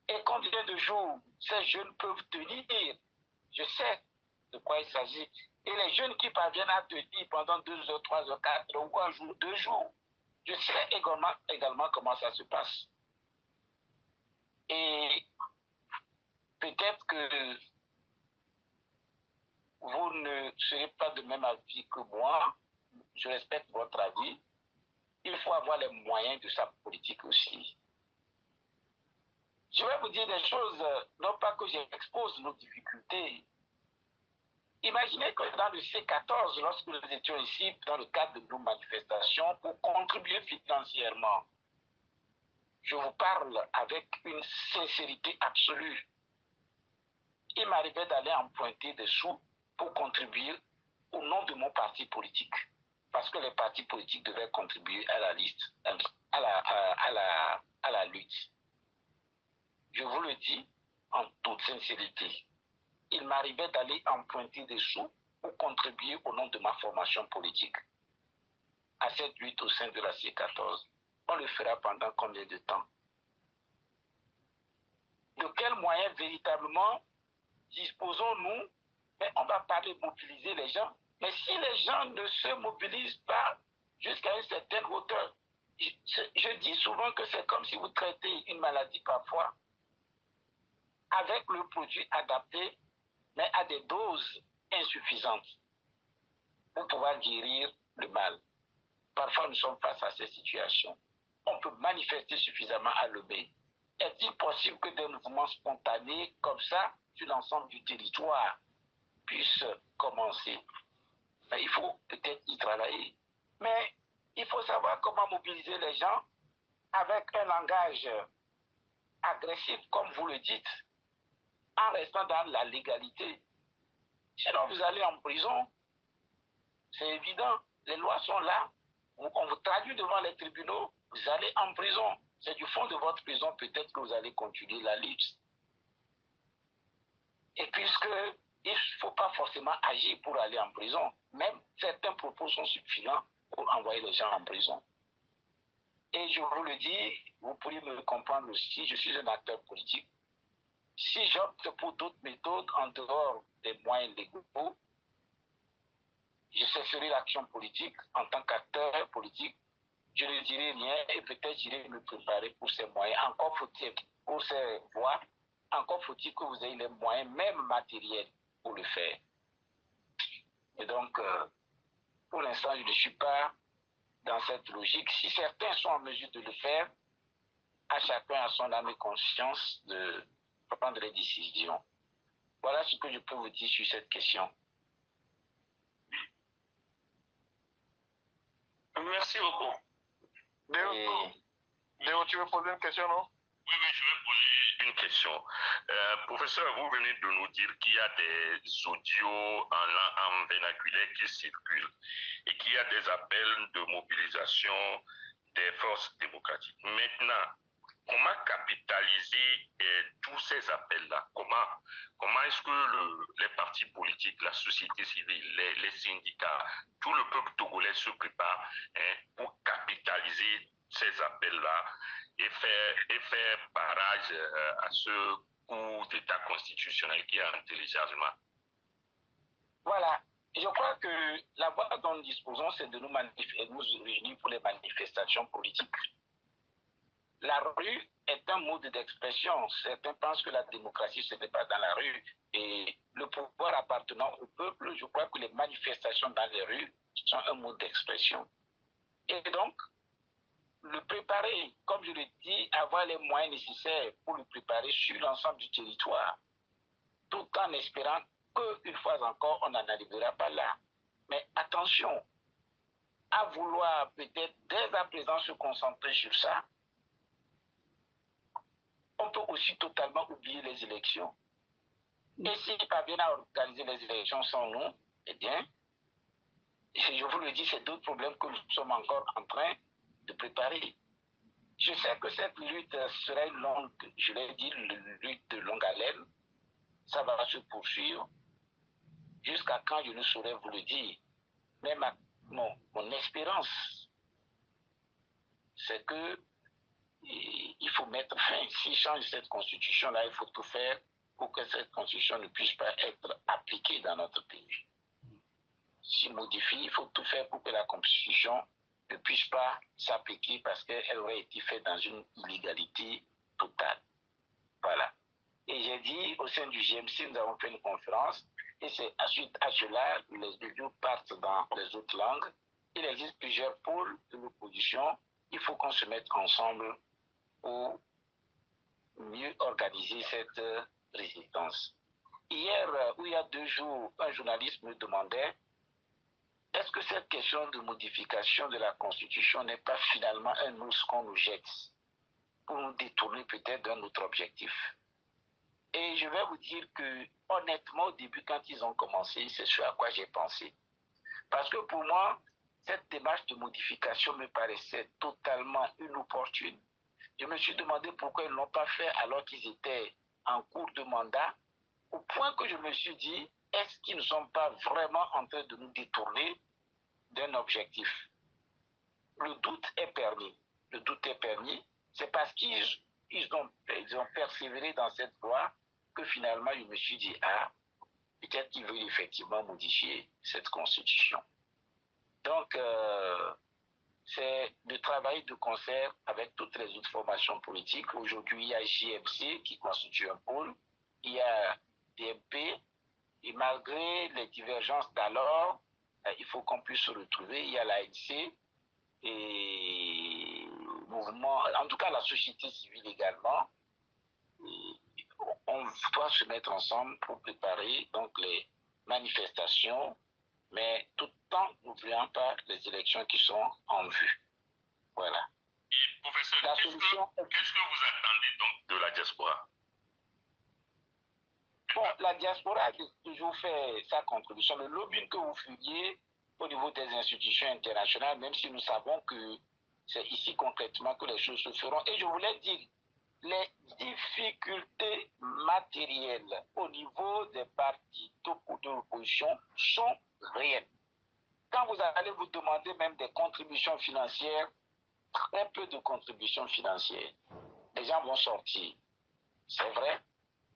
Et combien de jours ces jeunes peuvent tenir? Je sais de quoi il s'agit. Et les jeunes qui parviennent à tenir pendant 2 heures, 3 heures, 4 heures, ou un jour, 2 jours, je sais également comment ça se passe. Et peut-être que vous ne serez pas de même avis que moi. Je respecte votre avis. Il faut avoir les moyens de sa politique aussi. Je vais vous dire des choses, non pas que j'expose nos difficultés. Imaginez que dans le C14, lorsque nous étions ici, dans le cadre de nos manifestations, pour contribuer financièrement, je vous parle avec une sincérité absolue. Il m'arrivait d'aller emprunter des sous pour contribuer au nom de mon parti politique. Parce que les partis politiques devaient contribuer à la liste, à la lutte. Je vous le dis en toute sincérité. Il m'arrivait d'aller emprunter des sous pour contribuer au nom de ma formation politique à cette lutte au sein de la C14. On le fera pendant combien de temps? De quels moyens véritablement disposons-nous? On va parler de mobiliser les gens. Mais si les gens ne se mobilisent pas jusqu'à une certaine hauteur, je dis souvent que c'est comme si vous traitez une maladie parfois avec le produit adapté, mais à des doses insuffisantes pour pouvoir guérir le mal. Parfois, nous sommes face à ces situations. On peut manifester suffisamment à l'obé. Est-il possible que des mouvements spontanés comme ça, sur l'ensemble du territoire, puissent commencer? Mais il faut peut-être y travailler. Mais il faut savoir comment mobiliser les gens avec un langage agressif, comme vous le dites, en restant dans la légalité. Sinon, vous allez en prison. C'est évident. Les lois sont là. On vous traduit devant les tribunaux. Vous allez en prison. C'est du fond de votre prison peut-être que vous allez continuer la lutte. Et puisque il ne faut pas forcément agir pour aller en prison, même certains propos sont suffisants pour envoyer les gens en prison. Et je vous le dis, vous pourriez me comprendre aussi, je suis un acteur politique. Si j'opte pour d'autres méthodes en dehors des moyens légaux, je cesserai l'action politique en tant qu'acteur politique. Je ne dirai rien et peut-être j'irai me préparer pour ces moyens. Encore faut-il, pour ces voies, encore faut-il que vous ayez les moyens, même matériels, pour le faire. Et donc, pour l'instant, je ne suis pas dans cette logique. Si certains sont en mesure de le faire, à chacun à son âme et conscience de prendre les décisions. Voilà ce que je peux vous dire sur cette question. Merci beaucoup. Léo, tu veux poser une question, non? Oui, je vais poser une question. Professeur, vous venez de nous dire qu'il y a des audios en vernaculaire qui circulent et qu'il y a des appels de mobilisation des forces démocratiques. Maintenant, comment capitaliser tous ces appels-là? Comment est-ce que les partis politiques, la société civile, les syndicats, tout le peuple togolais se prépare pour capitaliser ces appels-là et faire barrage à ce coup d'État constitutionnel qui est en téléchargement? Voilà. Je crois que la voie dont nous disposons, c'est de nous réunir pour les manifestations politiques. la rue est un mode d'expression. Certains pensent que la démocratie, ce n'est pas dans la rue. Et le pouvoir appartenant au peuple, je crois que les manifestations dans les rues sont un mode d'expression. Et donc, le préparer, comme je le dis, avoir les moyens nécessaires pour le préparer sur l'ensemble du territoire, tout en espérant qu'une fois encore, on n'en arrivera pas là. Mais attention, à vouloir peut-être dès à présent se concentrer sur ça, on peut aussi totalement oublier les élections. Et s'ils parviennent à organiser les élections sans nous, eh bien, je vous le dis, c'est d'autres problèmes que nous sommes encore en train de préparer. Je sais que cette lutte sera une longue, je l'ai dit, une lutte de longue haleine. Ça va se poursuivre jusqu'à quand je ne saurais vous le dire. Mais mon espérance, c'est que il faut mettre fin. S'ils changent cette constitution-là, il faut tout faire pour que cette constitution ne puisse pas être appliquée dans notre pays. S'ils modifient, il faut tout faire pour que la constitution ne puisse pas s'appliquer parce qu'elle aurait été faite dans une illégalité totale. Voilà. Et j'ai dit, au sein du GMC, nous avons fait une conférence, et c'est suite à cela, les vidéos partent dans les autres langues. Il existe plusieurs pôles de l'opposition. Il faut qu'on se mette ensemble pour mieux organiser cette résistance. Hier, ou il y a 2 jours, un journaliste me demandait est-ce que cette question de modification de la Constitution n'est pas finalement un os qu'on nous jette pour nous détourner peut-être d'un autre objectif? Et je vais vous dire que, honnêtement, au début, quand ils ont commencé, c'est ce à quoi j'ai pensé. Parce que pour moi, cette démarche de modification me paraissait totalement inopportune. Je me suis demandé pourquoi ils ne l'ont pas fait alors qu'ils étaient en cours de mandat, au point que je me suis dit, est-ce qu'ils ne sont pas vraiment en train de nous détourner d'un objectif? Le doute est permis. Le doute est permis, c'est parce qu'ils ont persévéré dans cette voie que finalement, je me suis dit, peut-être qu'ils veulent effectivement modifier cette constitution. Donc, c'est de travailler de concert avec toutes les autres formations politiques. Aujourd'hui, il y a JMC qui constitue un pôle, il y a DMP, et malgré les divergences d'alors, il faut qu'on puisse se retrouver. Il y a l'ANC et le mouvement, en tout cas la société civile également. On doit se mettre ensemble pour préparer donc les manifestations, mais tout en n'oubliant pas les élections qui sont en vue. Voilà. Et professeur, qu'est-ce que vous attendez donc de la diaspora? Bon, la diaspora a toujours fait sa contribution. Le lobbying que vous feriez au niveau des institutions internationales, même si nous savons que c'est ici concrètement que les choses se feront. Et je voulais dire, les difficultés matérielles au niveau des partis de l'opposition sont réelles. Quand vous allez vous demander même des contributions financières, très peu de contributions financières, les gens vont sortir. C'est vrai.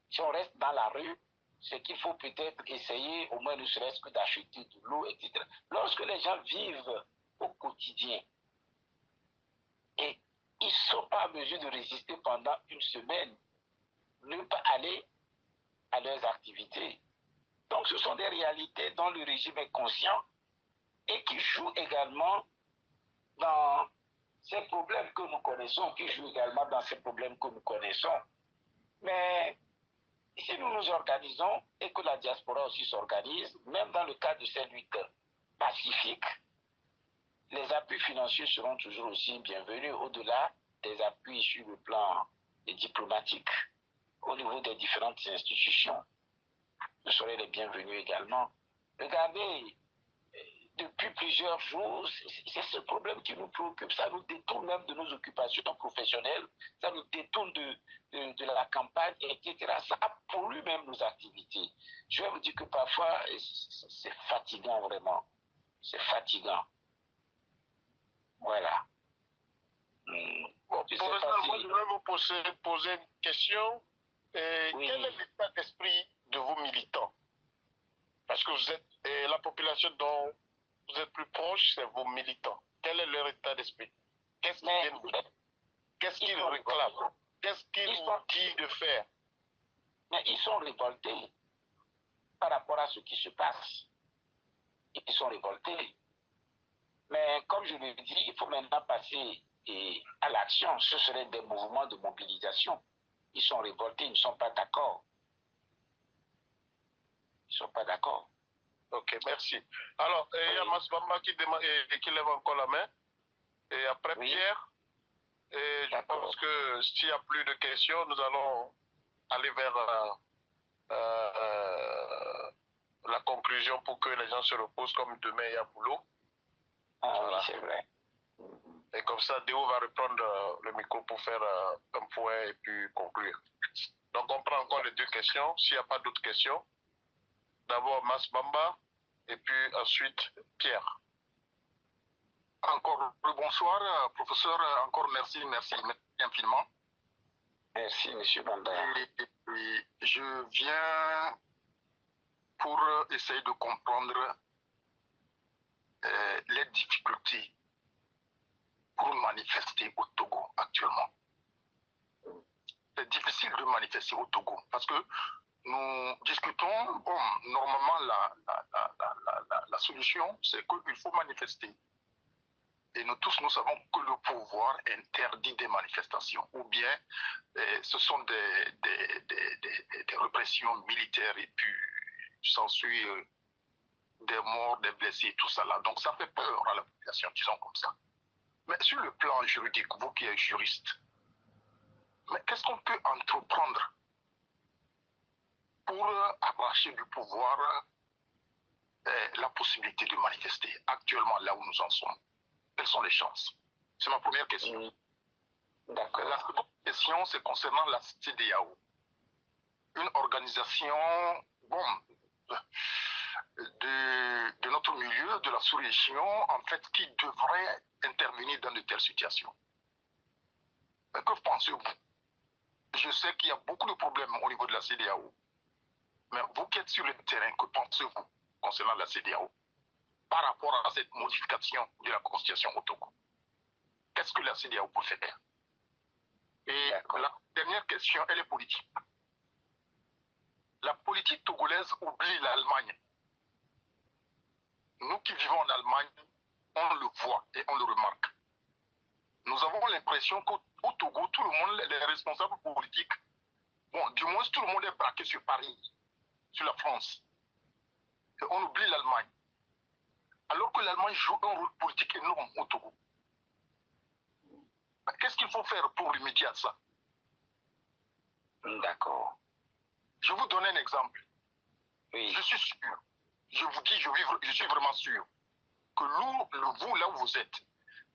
Si on reste dans la rue, c'est qu'il faut peut-être essayer, au moins ne serait-ce que d'acheter de l'eau, etc. Lorsque les gens vivent au quotidien et ils ne sont pas en mesure de résister pendant une semaine, ne pas aller à leurs activités. Donc ce sont des réalités dont le régime est conscient et qui jouent également dans ces problèmes que nous connaissons, Mais si nous nous organisons et que la diaspora aussi s'organise, même dans le cadre de ces luttes pacifiques, les appuis financiers seront toujours aussi bienvenus au-delà des appuis sur le plan diplomatique, au niveau des différentes institutions. Vous serez les bienvenus également. Regardez, depuis plusieurs jours, c'est ce problème qui nous préoccupe. Ça nous détourne même de nos occupations professionnelles, ça nous détourne de la campagne, etc. Ça pollue même nos activités. Je vais vous dire que parfois, c'est fatigant vraiment. C'est fatigant. Voilà. Bon, professeur, moi, je vais vous poser une question. Oui. Quel est l'état d'esprit de vos militants? Parce que vous êtes la population dont vous êtes plus proche, c'est vos militants. Quel est leur état d'esprit? Qu'est-ce qu'ils viennent dire? Qu'est-ce qu'ils réclament? Qu'est-ce qu'ils ont dit de faire? Mais ils sont révoltés par rapport à ce qui se passe. Ils sont révoltés. Mais comme je le dis, il faut maintenant passer à l'action. Ce seraient des mouvements de mobilisation. Ils sont révoltés, ils ne sont pas d'accord. Ils ne sont pas d'accord. Ok, merci. Alors, il y a Masbamba qui lève encore la main. Et après Pierre, et je pense que s'il n'y a plus de questions, nous allons aller vers la conclusion pour que les gens se reposent comme demain il y a boulot. Voilà. Oui, c'est vrai. Et comme ça, Déo va reprendre le micro pour faire un point et puis conclure. Donc on prend encore les deux questions. S'il n'y a pas d'autres questions, d'abord Masbamba et puis ensuite Pierre. Encore bonsoir, professeur. Encore merci infiniment. Merci, monsieur Banda. Et je viens pour essayer de comprendre les difficultés pour manifester au Togo actuellement. C'est difficile de manifester au Togo parce que nous discutons, bon, normalement la solution c'est qu'il faut manifester. Et nous tous, nous savons que le pouvoir interdit des manifestations, ou bien ce sont des répressions militaires et puis s'ensuit des morts, des blessés, tout ça là. Donc ça fait peur à la population, disons comme ça. Mais sur le plan juridique, vous qui êtes juriste, mais qu'est-ce qu'on peut entreprendre pour arracher du pouvoir la possibilité de manifester actuellement là où nous en sommes? Quelles sont les chances? C'est ma première question. D'accord. La seconde question, c'est concernant la CEDEAO. Une organisation, bon, de notre milieu, de la sous-région, en fait, qui devrait intervenir dans de telles situations. Mais que pensez-vous? Je sais qu'il y a beaucoup de problèmes au niveau de la CEDEAO. Mais vous qui êtes sur le terrain, que pensez-vous concernant la CEDEAO par rapport à cette modification de la Constitution au Togo? Qu'est-ce que la CEDEAO peut faire? Et la dernière question, elle est politique. La politique togolaise oublie l'Allemagne. Nous qui vivons en Allemagne, on le voit et on le remarque. Nous avons l'impression qu'au Togo, tout le monde, les responsables politiques, bon, du moins tout le monde est braqué sur Paris, sur la France. Et on oublie l'Allemagne. Alors que l'Allemagne joue un rôle politique énorme au Togo. Qu'est-ce qu'il faut faire pour remédier à ça? D'accord. Je vous donne un exemple. Oui. Je suis sûr, je vous dis, je suis vraiment sûr que vous, là où vous êtes,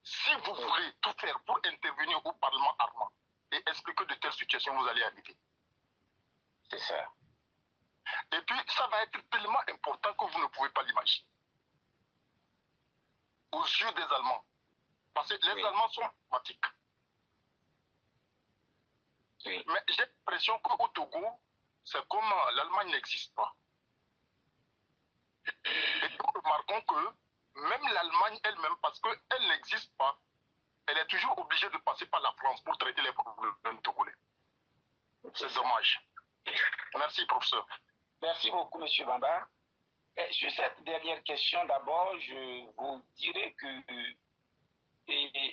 si vous voulez tout faire pour intervenir au Parlement allemand et expliquer de telles situations, vous allez arriver. C'est ça. Et puis, ça va être tellement important que vous ne pouvez pas l'imaginer. Aux yeux des Allemands. Parce que les Allemands sont pragmatiques. Oui. Mais j'ai l'impression qu'au Togo, c'est comme l'Allemagne n'existe pas. Et nous remarquons que même l'Allemagne elle-même, parce qu'elle n'existe pas, elle est toujours obligée de passer par la France pour traiter les problèmes togolais. C'est dommage. Merci, professeur. Merci beaucoup, M. Bamba. Sur cette dernière question, d'abord, je vous dirais que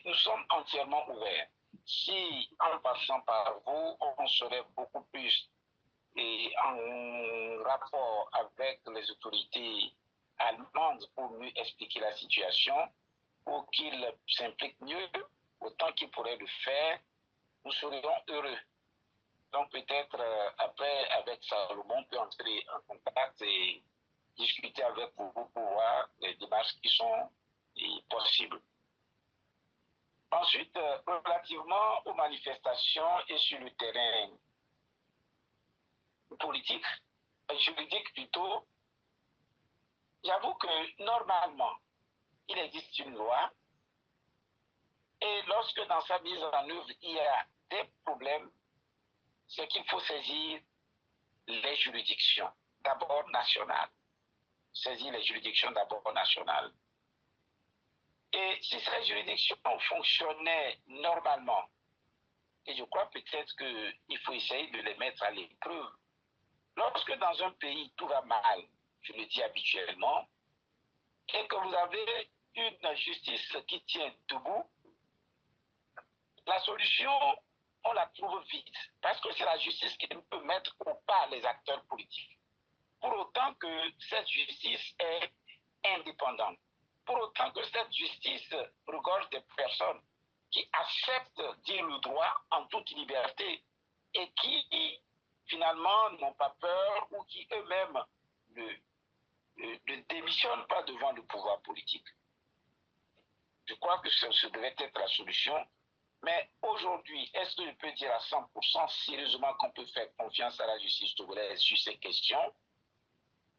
nous sommes entièrement ouverts. Si, en passant par vous, on serait beaucoup plus en rapport avec les autorités allemandes pour mieux expliquer la situation, pour qu'ils s'impliquent mieux, autant qu'ils pourraient le faire, nous serions heureux. Donc peut-être après, avec Salomon, on peut entrer en contact et discuter avec vous pour voir les démarches qui sont possibles. Ensuite, relativement aux manifestations et sur le terrain politique, juridique plutôt, j'avoue que normalement, il existe une loi et lorsque dans sa mise en œuvre, il y a des problèmes, c'est qu'il faut saisir les juridictions, d'abord nationales. Saisir les juridictions d'abord nationales. Et si ces juridictions fonctionnaient normalement, et je crois peut-être qu'il faut essayer de les mettre à l'épreuve. Lorsque dans un pays tout va mal, je le dis habituellement, et que vous avez une justice qui tient debout, la solution, on la trouve vite, parce que c'est la justice qui peut mettre au pas les acteurs politiques. Pour autant que cette justice est indépendante, pour autant que cette justice regorge des personnes qui acceptent dire le droit en toute liberté et qui finalement n'ont pas peur ou qui eux-mêmes ne démissionnent pas devant le pouvoir politique. Je crois que ce devait être la solution. Mais aujourd'hui, est-ce que je peux dire à 100% sérieusement qu'on peut faire confiance à la justice togolaise sur ces questions?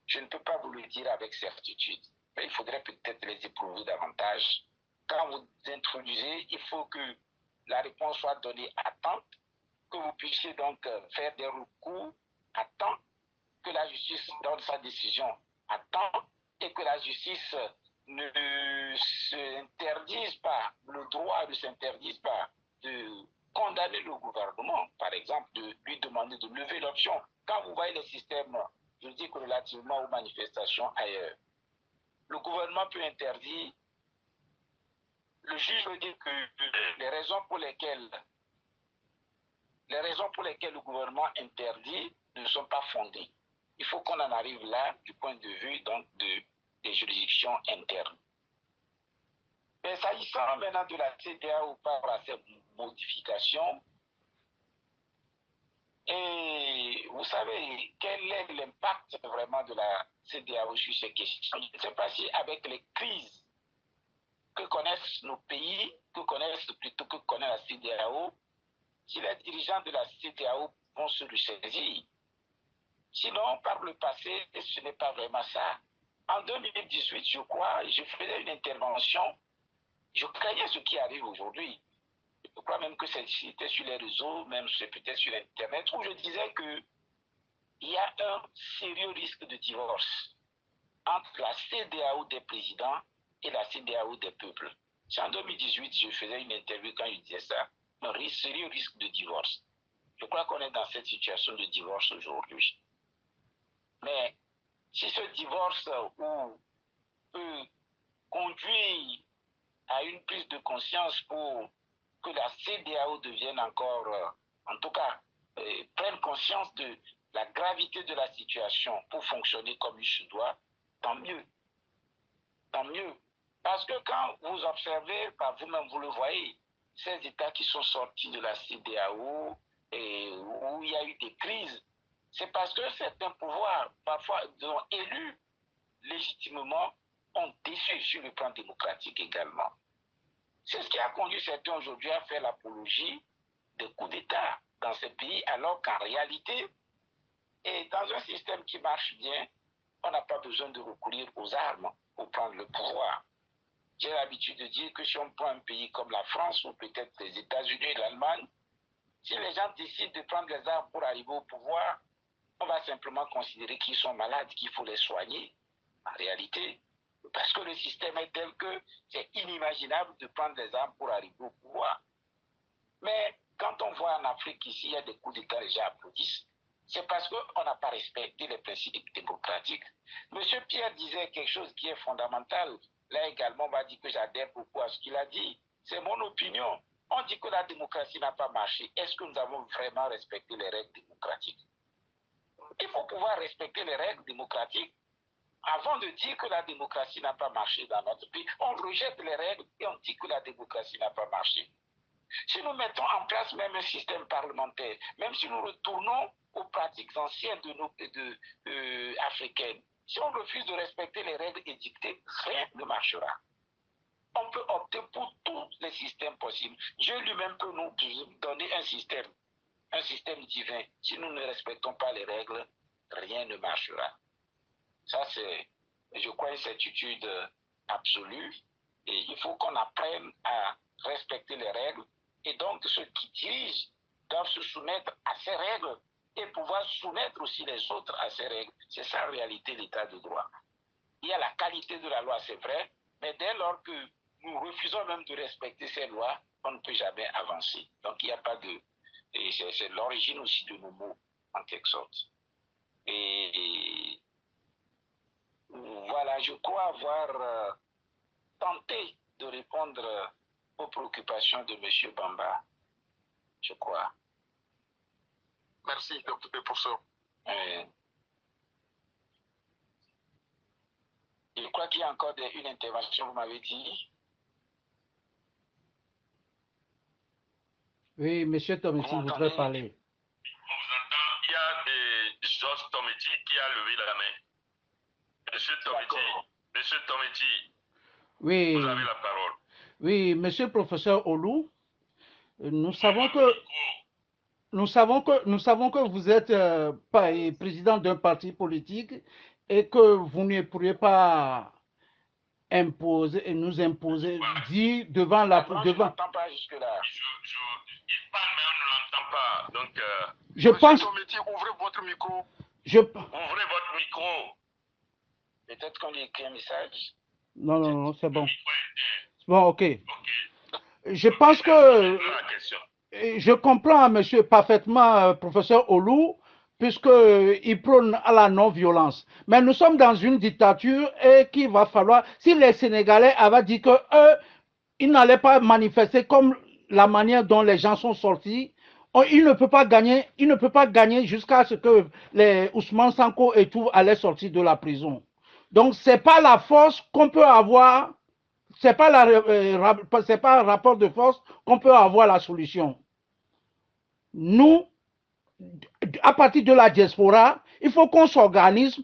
Je ne peux pas vous le dire avec certitude. Mais il faudrait peut-être les éprouver davantage. Quand vous introduisez, il faut que la réponse soit donnée à temps, que vous puissiez donc faire des recours à temps, que la justice donne sa décision à temps et que la justice ne s'interdise pas, le droit ne s'interdise pas de condamner le gouvernement, par exemple, de lui demander de lever l'option. Quand vous voyez les systèmes, je dis que relativement aux manifestations ailleurs, le gouvernement peut interdire, le juge veut dire que les raisons pour lesquelles le gouvernement interdit ne sont pas fondées. Il faut qu'on en arrive là du point de vue donc des juridictions internes. Mais s'agissant maintenant de la CEDEAO par rapport à ces modifications, et vous savez quel est l'impact vraiment de la CEDEAO sur ces questions? Je ne sais pas si avec les crises que connaissent nos pays, que connaît la CEDEAO, si les dirigeants de la CEDEAO vont se ressaisir. Sinon, par le passé, ce n'est pas vraiment ça. En 2018, je crois, je faisais une intervention, je craignais ce qui arrive aujourd'hui. Je crois même que c'était sur les réseaux, même peut-être sur Internet, où je disais qu'il y a un sérieux risque de divorce entre la CEDEAO des présidents et la CEDEAO des peuples. C'est en 2018, je faisais une interview quand je disais ça, un sérieux risque de divorce. Je crois qu'on est dans cette situation de divorce aujourd'hui. Mais si ce divorce peut conduire à une prise de conscience pour que la CEDEAO devienne encore, en tout cas, prenne conscience de la gravité de la situation pour fonctionner comme il se doit, tant mieux. Tant mieux. Parce que quand vous observez, par vous-même, vous le voyez, ces États qui sont sortis de la CEDEAO et où il y a eu des crises, c'est parce que certains pouvoirs, parfois élus légitimement, ont déçu sur le plan démocratique également. C'est ce qui a conduit certains aujourd'hui à faire l'apologie des coups d'État dans ces pays, alors qu'en réalité, et dans un système qui marche bien, on n'a pas besoin de recourir aux armes pour prendre le pouvoir. J'ai l'habitude de dire que si on prend un pays comme la France ou peut-être les États-Unis et l'Allemagne, si les gens décident de prendre les armes pour arriver au pouvoir, on va simplement considérer qu'ils sont malades, qu'il faut les soigner. En réalité, parce que le système est tel que c'est inimaginable de prendre les armes pour arriver au pouvoir. Mais quand on voit en Afrique ici, il y a des coups d'État, les gens applaudissent. C'est parce qu'on n'a pas respecté les principes démocratiques. Monsieur Pierre disait quelque chose qui est fondamental. Là également, on va dire que j'adhère beaucoup à ce qu'il a dit. C'est mon opinion. On dit que la démocratie n'a pas marché. Est-ce que nous avons vraiment respecté les règles démocratiques? Il faut pouvoir respecter les règles démocratiques. Avant de dire que la démocratie n'a pas marché dans notre pays, on rejette les règles et on dit que la démocratie n'a pas marché. Si nous mettons en place même un système parlementaire, même si nous retournons aux pratiques anciennes africaines, si on refuse de respecter les règles édictées, rien ne marchera. On peut opter pour tous les systèmes possibles. Dieu lui-même peut nous donner un système divin. Si nous ne respectons pas les règles, rien ne marchera. Ça, c'est, je crois, une certitude absolue. Et il faut qu'on apprenne à respecter les règles. Et donc, ceux qui dirigent doivent se soumettre à ces règles et pouvoir soumettre aussi les autres à ces règles. C'est ça, en réalité, l'état de droit. Il y a la qualité de la loi, c'est vrai, mais dès lors que nous refusons même de respecter ces lois, on ne peut jamais avancer. Donc, il n'y a pas de Et c'est l'origine aussi de nos mots, en quelque sorte. Et voilà, je crois avoir tenté de répondre aux préoccupations de M. Bamba. Je crois. Merci, docteur, pour ça. Je crois qu'il y a encore une intervention, vous m'avez dit. Oui, M. Tometi voudrait parler. On vous entend. Il y a Georges Tometi qui a levé la main. Monsieur Tometi, oui, vous avez la parole. Oui, monsieur le professeur Olou, nous savons que vous êtes président d'un parti politique et que vous ne pourriez pas nous imposer, dire devant la... Je n'entends pas jusque-là. Il parle, mais on ne l'entend pas. Donc, je pense... Tometi, ouvrez votre micro. Ouvrez votre micro. Peut-être qu'on lui écrit un message. Non, c'est bon. Bon, ok. Je pense que... Je comprends, monsieur, parfaitement, professeur Olou, puisqu'il prône à la non-violence. Mais nous sommes dans une dictature et qu'il va falloir, si les Sénégalais avaient dit qu'eux, ils n'allaient pas manifester comme la manière dont les gens sont sortis, il ne peut pas gagner jusqu'à ce que les Ousmane Sanko et tout allaient sortir de la prison. Donc, ce n'est pas la force qu'on peut avoir, c'est pas un rapport de force qu'on peut avoir la solution. Nous, à partir de la diaspora, il faut qu'on s'organise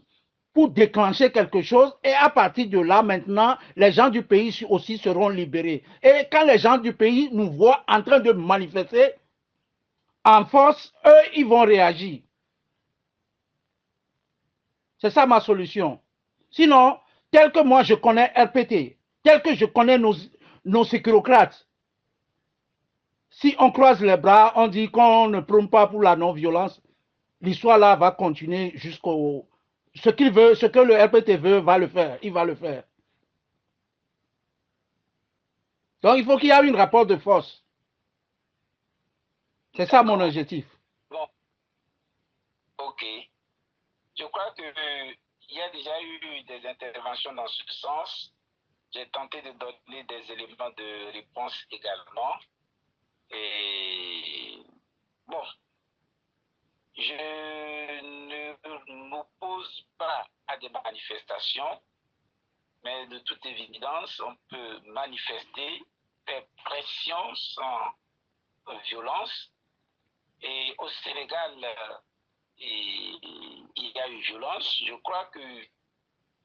pour déclencher quelque chose et à partir de là, maintenant, les gens du pays aussi seront libérés. Et quand les gens du pays nous voient en train de manifester en force, eux, ils vont réagir. C'est ça ma solution. Sinon, tel que moi je connais RPT, tel que je connais nos sécurocrates, si on croise les bras, on dit qu'on ne prône pas pour la non-violence, l'histoire là va continuer jusqu'au... Ce qu'il veut, ce que le RPT veut, va le faire. Il va le faire. Donc, il faut qu'il y ait un rapport de force. C'est ça mon objectif. Bon. Ok. Je crois qu'il y a déjà eu des interventions dans ce sens. J'ai tenté de donner des éléments de réponse également. Et bon, je ne m'oppose pas à des manifestations, mais de toute évidence, on peut manifester, faire pression sans violence. Et au Sénégal, il y a eu violence. Je crois que,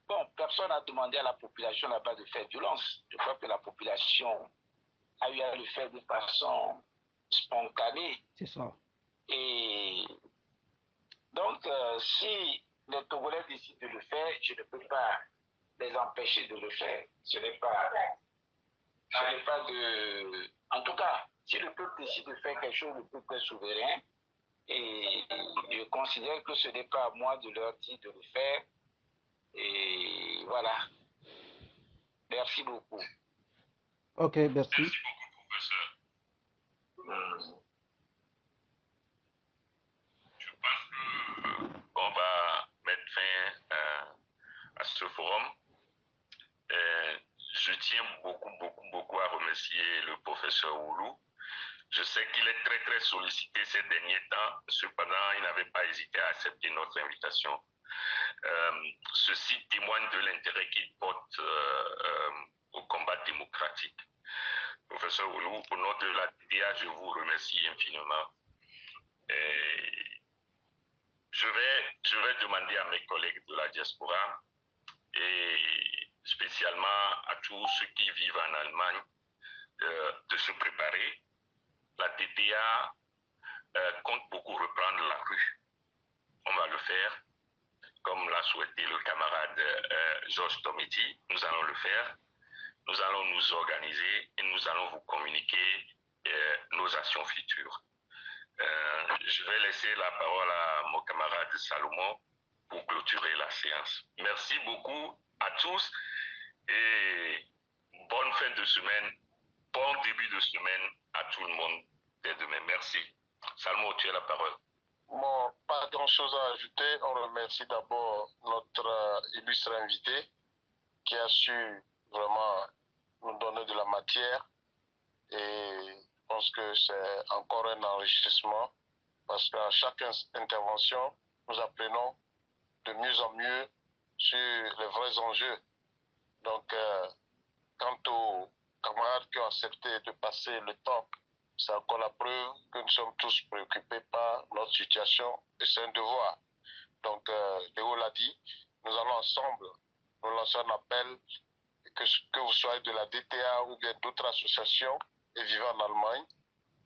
bon, personne n'a demandé à la population là-bas de faire violence. Je crois que la population a eu à le faire de façon spontanée. C'est ça. Et donc, si les Togolais décident de le faire, je ne peux pas les empêcher de le faire. Ce n'est pas de... En tout cas, si le peuple décide de faire quelque chose, le peuple est souverain. Et je considère que ce n'est pas à moi de leur dire de le faire. Et voilà. Merci beaucoup. Ok, merci. Merci beaucoup, professeur. Je pense qu'on va mettre fin à ce forum. Je tiens beaucoup à remercier le professeur Oulou. Je sais qu'il est très sollicité ces derniers temps. Cependant, il n'avait pas hésité à accepter notre invitation. Ceci témoigne de l'intérêt qu'il porte au combat démocratique. Professeur Oulou, au nom de la DDA, je vous remercie infiniment. Je vais demander à mes collègues de la diaspora et spécialement à tous ceux qui vivent en Allemagne de se préparer. La DDA compte beaucoup reprendre la rue. On va le faire, comme l'a souhaité le camarade Georges Tometi. Nous allons le faire. Nous allons nous organiser et nous allons vous communiquer nos actions futures. Je vais laisser la parole à mon camarade Salomon pour clôturer la séance. Merci beaucoup à tous et bonne fin de semaine, bon début de semaine à tout le monde. Dès demain, merci. Salmo, tu as la parole. Bon, pas grand-chose à ajouter. On remercie d'abord notre illustre invité qui a su vraiment nous donner de la matière. Et je pense que c'est encore un enrichissement parce qu'à chaque intervention, nous apprenons de mieux en mieux sur les vrais enjeux. Donc, quant aux camarades qui ont accepté de passer le temps, c'est encore la preuve que nous sommes tous préoccupés par notre situation et c'est un devoir. Donc, Léo l'a dit, nous allons ensemble nous lancer un appel que vous soyez de la DTA ou bien d'autres associations et vivant en Allemagne,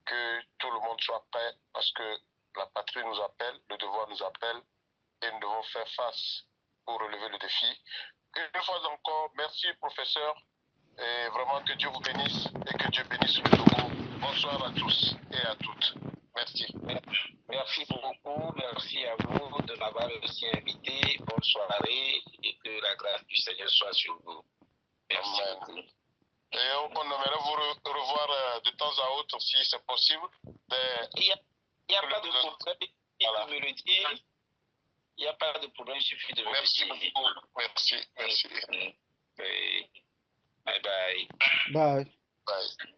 que tout le monde soit prêt parce que la patrie nous appelle, le devoir nous appelle et nous devons faire face pour relever le défi. Une fois encore, merci professeur et vraiment que Dieu vous bénisse et que Dieu bénisse le Togo. Bonsoir à tous et à toutes. Merci. Merci beaucoup. Merci à vous de m'avoir aussi invité. Bonne soirée et que la grâce du Seigneur soit sur vous. Merci beaucoup. Et on aimerait vous revoir de temps à autre si c'est possible. Il n'y a pas de problème. Il me le dit. Il n'y a pas de problème. Il suffit de me le dire. Merci beaucoup. Merci. Bye bye. Bye. Bye.